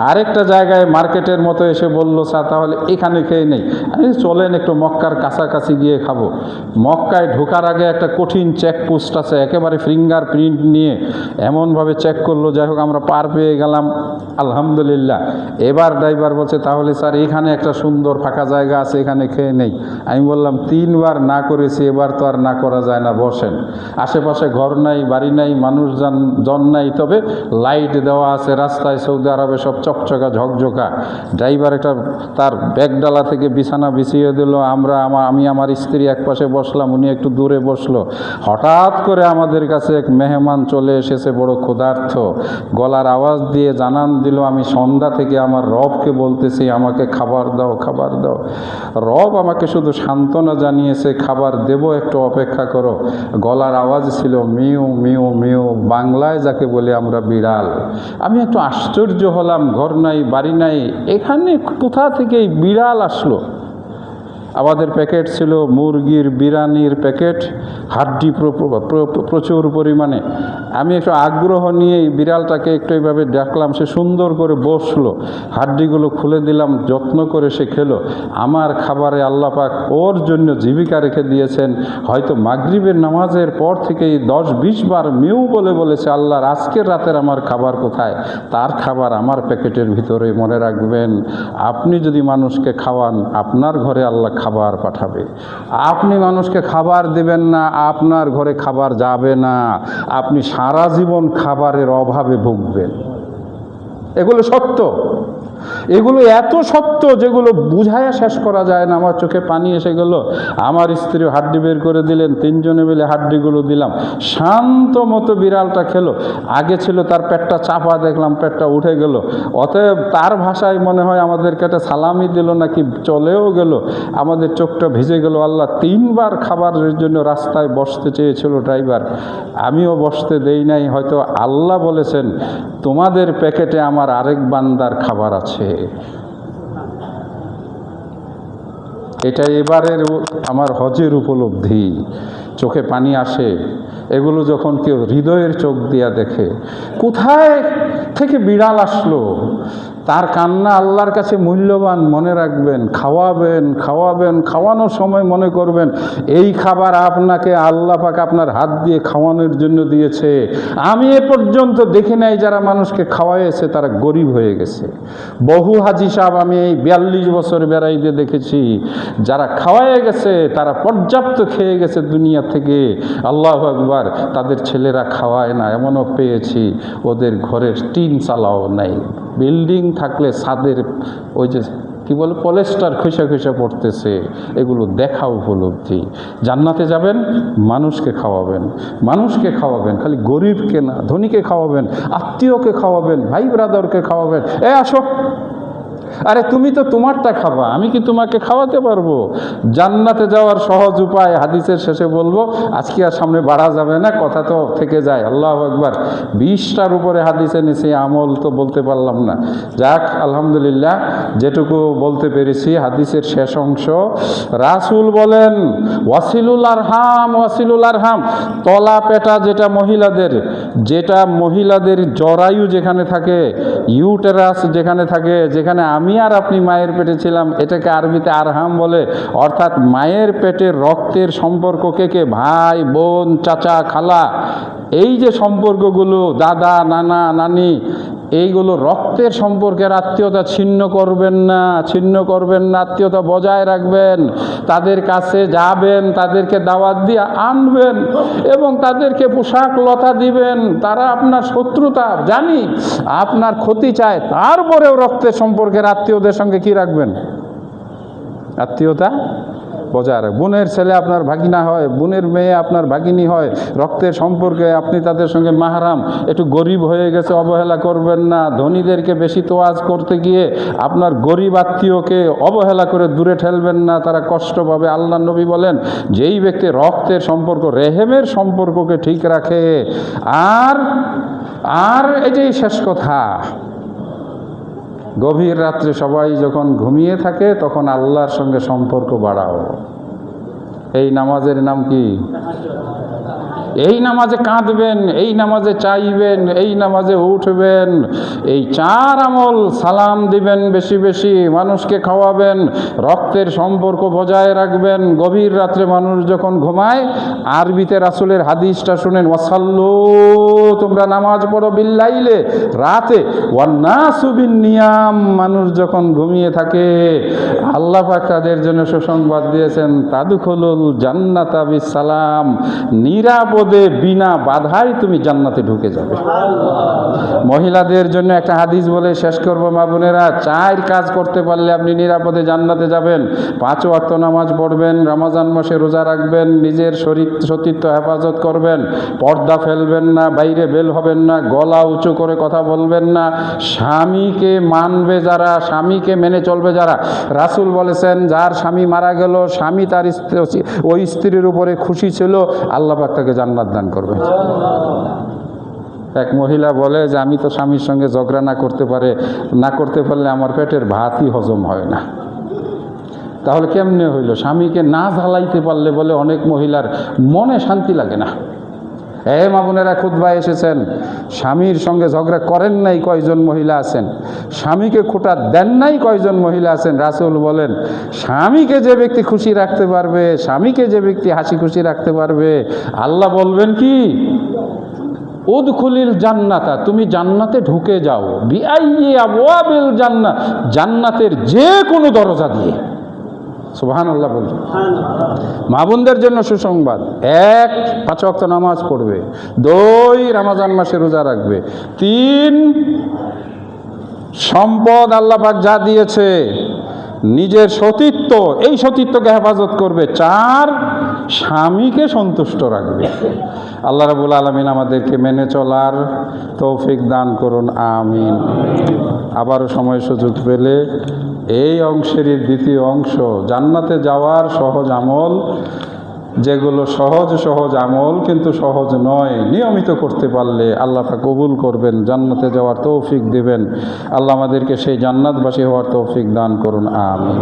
আরেকটা জায়গায় মার্কেটের মতো এসে বলল, স্যার তাহলে এখানে খেয়ে নেই। আমি চলেন একটু মক্কার কাছাকাছি গিয়ে খাবো। মক্কায় ঢোকার আগে একটা কঠিন চেকপোস্ট আছে, একেবারে ফিঙ্গার প্রিন্ট নিয়ে এমনভাবে চেক করলো। যাই হোক আমরা পার পেয়ে গেলাম, আলহামদুলিল্লাহ। এবার ড্রাইভার বলছে, তাহলে স্যার এখানে একটা সুন্দর ফাঁকা জায়গা আছে, এখানে খেয়ে নেই। আমি বললাম 3বার না করেছি, এবার তো আর না করা যায় না, বসেন। আশেপাশে ঘর নাই, বাড়ি নাই, মানুষজন নাই, তবে লাইট দেওয়া আছে রাস্তায়। সৌদি আরবে সব চকচকা ঝকঝকা। ড্রাইভার একটা তার ব্যাগডালা থেকে বিছানা বিছিয়ে দিল। আমি আমার স্ত্রী এক পাশে বসলাম, উনি একটু দূরে বসলো। হঠাৎ করে আমাদের কাছে এক মেহমান চলে এসেছে, বড় ক্ষুধার্ত, গলার আওয়াজ দিয়ে জানান দিল, আমি সন্ধ্যা থেকে আমার রবকে বলতেছি আমাকে খাবার দাও, খাবার দাও। রব আমাকে শুধু সান্ত্বনা জানিয়েছে, খাবার দেব, একটু অপেক্ষা করো। গলার আওয়াজ ছিল মিউ মিউ মিউ, বাংলায় যাকে বলে আমরা বিড়াল। আমি একটু আশ্চর্য হলাম, ঘর নাই, বাড়ি নাই, এখানে কোথা থেকে বিড়াল আসলো? আমাদের প্যাকেট ছিল মুরগির, বিরিয়ানির প্যাকেট, হাড্ডি প্রচুর পরিমাণে। আমি একটু আগ্রহ নিয়ে এই বিড়ালটাকে একটু এইভাবে ডাকলাম, সে সুন্দর করে বসলো, হাড্ডিগুলো খুলে দিলাম, যত্ন করে সে খেলো। আমার খাবারে আল্লাহ পাক ওর জন্য জীবিকা রেখে দিয়েছেন। হয়তো মাগরিবের নামাজের পর থেকেই 10-20 বার মেউ বলে বলেছে, আল্লাহর আজকের রাতের আমার খাবার কোথায়? তার খাবার আমার প্যাকেটের ভিতরে। মনে রাখবেন, আপনি যদি মানুষকে খাওয়ান, আপনার ঘরে আল্লাহ খাবার পাঠাবে। আপনি মানুষকে খাবার দেবেন না, আপনার ঘরে খাবার যাবে না। আপনি সারা জীবন খাবারের অভাবে ভুগবেন। এগুলো সত্য, এগুলো এত সত্য যেগুলো বুঝায়া শেষ করা যায় না। আমার চোখে পানি এসে গেল। আমার স্ত্রী হাড্ডি বের করে দিলেন, তিনজনে মিলে হাড্ডিগুলো দিলাম, শান্ত মতো বিড়ালটা খেলো। আগে ছিল তার পেটটা চাপা, দেখলাম পেটটা উঠে গেল। অতএব তার ভাষায় মনে হয় আমাদেরকে একটা সালামি দিল নাকি চলেও গেল, আমাদের চোখটা ভিজে গেল। আল্লাহ 3 বার খাবারের জন্য রাস্তায় বসতে চেয়েছিল ড্রাইভার, আমিও বসতে দেই নাই। হয়তো আল্লাহ বলেছেন তোমাদের প্যাকেটে আমার আরেক বান্দার খাবার আছে। এটা এবারের আমার হজের উপলব্ধি, চোখে পানি আসে এগুলো যখন কেউ হৃদয়ের চোখ দিয়া দেখে। কোথায় থেকে বিড়াল আসলো, তার কান্না আল্লাহর কাছে মূল্যবান। মনে রাখবেন, খাওয়াবেন খাওয়াবেন, খাওয়ানোর সময় মনে করবেন এই খাবার আপনাকে আল্লাহ পাক আপনার হাত দিয়ে খাওয়ানোর জন্য দিয়েছে। আমি এ পর্যন্ত দেখি নাই যারা মানুষকে খাওয়াইছে তারা গরিব হয়ে গেছে। বহু হাজি সাহেব আমি এই 42 বছর বেড়াইতে দেখেছি, যারা খাওয়াইয়ে গেছে তারা পর্যাপ্ত খেয়ে গেছে দুনিয়া থেকে। আল্লাহু আকবার। তাদের ছেলেরা খাওয়ায় না, এমনও পেয়েছি ওদের ঘরের টিন চালাও নাই। বিল্ডিং থাকলে ছাদের ওই যে কি বলে পলেস্টার খসে খসে পড়তেছে। এগুলো দেখা উপলব্ধি। জান্নাতে যাবেন, মানুষকে খাওয়াবেন, মানুষকে খাওয়াবেন, খালি গরিবকে না, ধনীকে খাওয়াবেন, আত্মীয়কে খাওয়াবেন, ভাই ব্রাদারকে খাওয়াবেন। আসো, আরে তুমি তো তোমারটা খাবা, আমি কি তোমাকে খাওয়াতে পারবো? জান্নাতে যাওয়ার সহজ উপায় হাদিসের শেষে বলবো, আজকে আর সামনে বাড়া যাবে না, কথা তো থেকে যায়। আল্লাহু আকবার। 20টার উপরে হাদিসে নিয়েছি, আমল তো বলতে পারলাম না। যাক আলহামদুলিল্লাহ, যেটুকু বলতে পেরেছি। হাদিসের শেষ অংশ, রাসূল বলেন ওয়াসিলুল আরহাম, ওয়াসিলুল আরহাম, তলা পেটা যেটা মহিলাদের জরায়ু যেখানে থাকে, ইউটেরাস যেখানে থাকে, যেখানে আমি আর আপনি মায়ের পেটে ছিলাম, এটাকে আরবিতে আরহাম বলে। অর্থাৎ মায়ের পেটের রক্তের সম্পর্ক কে ভাই বোন চাচা খালা, এই যে সম্পর্কগুলো, দাদা নানা নানি, এইগুলো রক্তের সম্পর্কের আত্মীয়তা ছিন্ন করবেন না, আত্মীয়তা বজায় রাখবেন। তাদের কাছে যাবেন, তাদেরকে দাওয়াত দিয়ে আনবেন এবং তাদেরকে পোশাক লতা দিবেন। তারা আপনার শত্রুতা জানি, আপনার ক্ষতি চায়, তারপরেও রক্তের সম্পর্কের আত্মীয়দের সঙ্গে কি রাখবেন? আত্মীয়তা বজায় রাখ। বোনের ছেলে আপনার ভাগিনা হয়, বোনের মেয়ে আপনার ভাগিনী হয়, রক্তের সম্পর্কে আপনি তাদের সঙ্গে মাহরাম। একটু গরিব হয়ে গেছে, অবহেলা করবেন না। ধনীদেরকে বেশি তোয়াজ করতে গিয়ে আপনার গরিব আত্মীয়কে অবহেলা করে দূরে ঠেলবেন না, তারা কষ্ট পাবে। আল্লাহ নবী বলেন, যেই ব্যক্তি রক্তের সম্পর্ক, রেহেমের সম্পর্ককে ঠিক রাখে। আর এই যে শেষ কথা, গভীর রাত্রে সবাই যখন ঘুমিয়ে থাকে তখন আল্লাহর সঙ্গে সম্পর্ক বাড়াও। এই নামাজের নাম কি? এই নামাজে কাঁদবেন, এই নামাজে চাইবেন, এই নামাজে উঠবেন। এই 4 আমল, সালাম দিবেন বেশি বেশি, মানুষকে খাওয়াবেন, রক্তের সম্পর্ক বজায় রাখবেন। গভীর রাত্রে মানুষ যখন ঘুমায়, আরবিতে রাসূলের হাদিসটা শুনেন, ওয়াসাল্লু, তোমরা নামাজ পড়ো বিল্লাইলে, রাতে, ওয়ান্নাসু বিন্নিয়াম, মানুষ যখন ঘুমিয়ে থাকে। আল্লাহ পাক তাদের জন্য সুসংবাদ দিয়েছেন, তাদখুলুল জান্নাতা বিসালাম, নিরাপদে বিনা বাধায় তুমি জান্নাতে ঢুকে যাবে। মহিলাদের জন্য একটা হাদিস বলে শেষ করবো, মা বোনেরা, 4 কাজ করতে পারলে আপনি নিরাপদে জান্নাতে যাবেন। 5 ওয়াক্ত নামাজ পড়বেন, রমজান মাসে রোজা রাখবেন, নিজের সতীত্ব হেফাজত করবেন, পর্দা ফেলবেন না, বাইরে বের হবেন না, গলা উঁচু করে কথা বলবেন না, স্বামীকে মানবে যারা, স্বামীকে মেনে চলবে যারা। রাসূল বলেছেন, যার স্বামী মারা গেল, স্বামী তার ওই স্ত্রীর উপরে খুশি ছিল, আল্লাহ পাক তাকে জান্নাত দান করবে। এক মহিলা বলে যে আমি তো স্বামীর সঙ্গে ঝগড়া না করতে পারলে আমার পেটের ভাতই হজম হয় না। তাহলে কেমনে হইল? স্বামীকে না ঝালাইতে পারলে বলে অনেক মহিলার মনে শান্তি লাগে না। মা বোনেরা, খুতবায় এসেছেন, স্বামীর সঙ্গে ঝগড়া করেন নাই কয়জন মহিলা আছেন? স্বামীকে খোঁটা দেন নাই কয়জন মহিলা আছেন? রাসূল বলেন, স্বামীকে যে ব্যক্তি খুশি রাখতে পারবে, স্বামীকে যে ব্যক্তি হাসি খুশি রাখতে পারবে, আল্লাহ বলবেন কি, উদখুলিল জান্নাতা, তুমি জান্নাতে ঢুকে যাও, বিআইয়ি আবওয়াবিল জান্নাহ, জান্নাতের যে কোনো দরজা দিয়ে। সুবহানাল্লাহ বলছেন। মা বোনদের জন্য সুসংবাদ, 1 5 ওয়াক্ত নামাজ পড়বে, 2 রমজান মাসে রোজা রাখবে, 3 সম্পদ আল্লাহ পাক যা দিয়েছে, নিজের সতীত্ব, এই সতীত্বকে হেফাজত করবে, 4 স্বামীকে সন্তুষ্ট রাখবে। আল্লাহ রাব্বুল আলামিন আমাদেরকে মেনে চলার তৌফিক দান করুন, আমিন। আবারও সময় সুযোগ পেলে এই অংশেরই দ্বিতীয় অংশ, জান্নাতে যাওয়ার সহজ আমল, যেগুলো সহজ সহজ আমল কিন্তু সহজ নয়, নিয়মিত করতে পারলে আল্লাহ পাক কবুল করবেন, জান্নাতে যাওয়ার তৌফিক দিবেন। আল্লাহ আমাদেরকে সেই জান্নাতবাসী হওয়ার তৌফিক দান করুন, আমিন।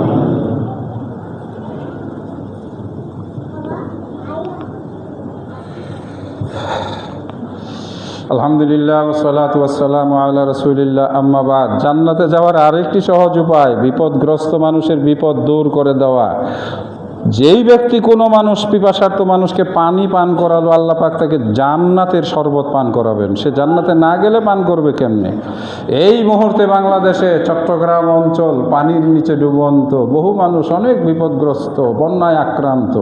আলহামদুলিল্লাহ ওয়াসসালাতু ওয়াসসালামু আলা রাসূলিল্লাহ, আম্মা বাদ। জান্নাতে যাওয়ার আরেকটি সহজ উপায়, বিপদগ্রস্ত মানুষের বিপদ দূর করে দেওয়া। যেই ব্যক্তি, কোনো মানুষ পিপাসার্ত মানুষকে পানি পান করালো, আল্লাহ পাক তাকে জান্নাতের শরবত পান করাবেন। সে জান্নাতে না গেলে পান করবে কেমনে? এই মুহূর্তে বাংলাদেশে চট্টগ্রাম অঞ্চল পানির নিচে ডুবন্ত, বহু মানুষ অনেক বিপদগ্রস্ত, বন্যায় আক্রান্ত।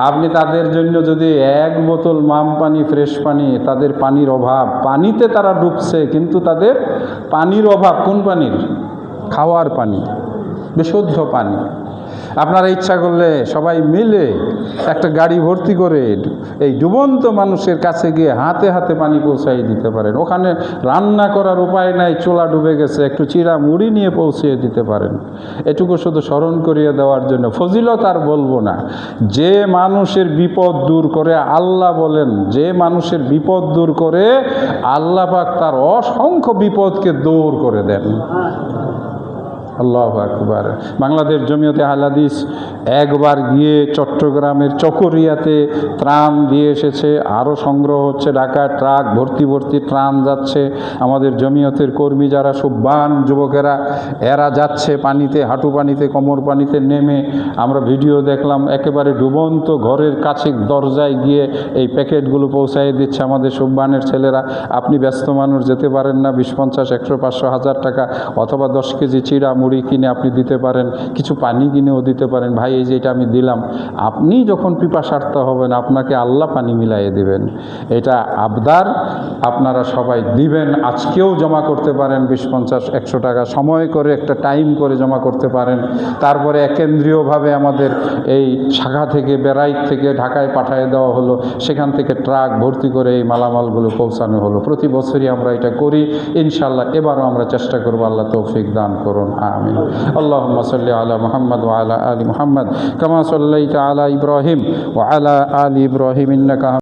আপনি তাদের জন্য যদি 1 বোতল মাম পানি, ফ্রেশ পানি, তাদের পানির অভাব, পানিতে তারা ডুবছে কিন্তু তাদের পানির অভাব, কোন পানির? খাওয়ার পানি, বিশুদ্ধ পানি। আপনারা ইচ্ছা করলে সবাই মিলে একটা গাড়ি ভর্তি করে এই ডুবন্ত মানুষের কাছে গিয়ে হাতে হাতে পানি পৌঁছাই দিতে পারেন। ওখানে রান্না করার উপায় নাই, চুলা ডুবে গেছে, একটু চিড়া মুড়ি নিয়ে পৌঁছিয়ে দিতে পারেন। এটুকু শুধু স্মরণ করিয়ে দেওয়ার জন্য। ফজিলত আর বলবো না। যে মানুষের বিপদ দূর করে, আল্লাহ বলেন, যে মানুষের বিপদ দূর করে আল্লাহ পাক তার অসংখ্য বিপদকে দূর করে দেন। আল্লাহু আকবার। বাংলাদেশ জমিয়তে আহলে হাদিস একবার গিয়ে চট্টগ্রামের চকরিয়াতে ত্রাণ দিয়ে এসেছে, আরও সংগ্রহ হচ্ছে। ঢাকায় ট্রাক ভর্তি ভর্তি ত্রাণ যাচ্ছে। আমাদের জমিয়তের কর্মী যারা সুবহান যুবকেরা, এরা যাচ্ছে পানিতে, হাঁটু পানিতে, কোমর পানিতে নেমে। আমরা ভিডিও দেখলাম, একেবারে ডুবন্ত ঘরের কাছে দরজায় গিয়ে এই প্যাকেটগুলো পৌঁছাই দিচ্ছে আমাদের সুবহানের ছেলেরা। আপনি ব্যস্ত মানুষ, যেতে পারেন না, 20, 50, 100, 500, 1000 টাকা অথবা 10 কেজি চিড়া মুড়ি কিনে আপনি দিতে পারেন, কিছু পানি কিনেও দিতে পারেন। ভাই, এই যে এটা আমি দিলাম, আপনি যখন পিপাসার্ত হবেন আপনাকে আল্লাহ পানি মিলাইয়ে দিবেন। এটা আবদার, আপনারা সবাই দিবেন। আজকেও জমা করতে পারেন 20, 50, 100 টাকা সময় করে, একটা টাইম করে জমা করতে পারেন। তারপরে কেন্দ্রীয়ভাবে আমাদের এই শাখা থেকে, বেড়াইত থেকে ঢাকায় পাঠিয়ে দেওয়া হলো, সেখান থেকে ট্রাক ভর্তি করে এই মালামালগুলো পৌঁছানো হলো। প্রতি বছরই আমরা এটা করি, ইনশাআল্লাহ এবারও আমরা চেষ্টা করব। আল্লাহ তৌফিক দান করুন, আমিন। আল্লাহুম্মা সাল্লি আলা মুহাম্মদ ওয়া আলা আলি মুহাম্মদ কামা সাল্লাইতা আলা ইব্রাহিম ওয়া আলা আলি ইব্রাহিম ইন্নাকা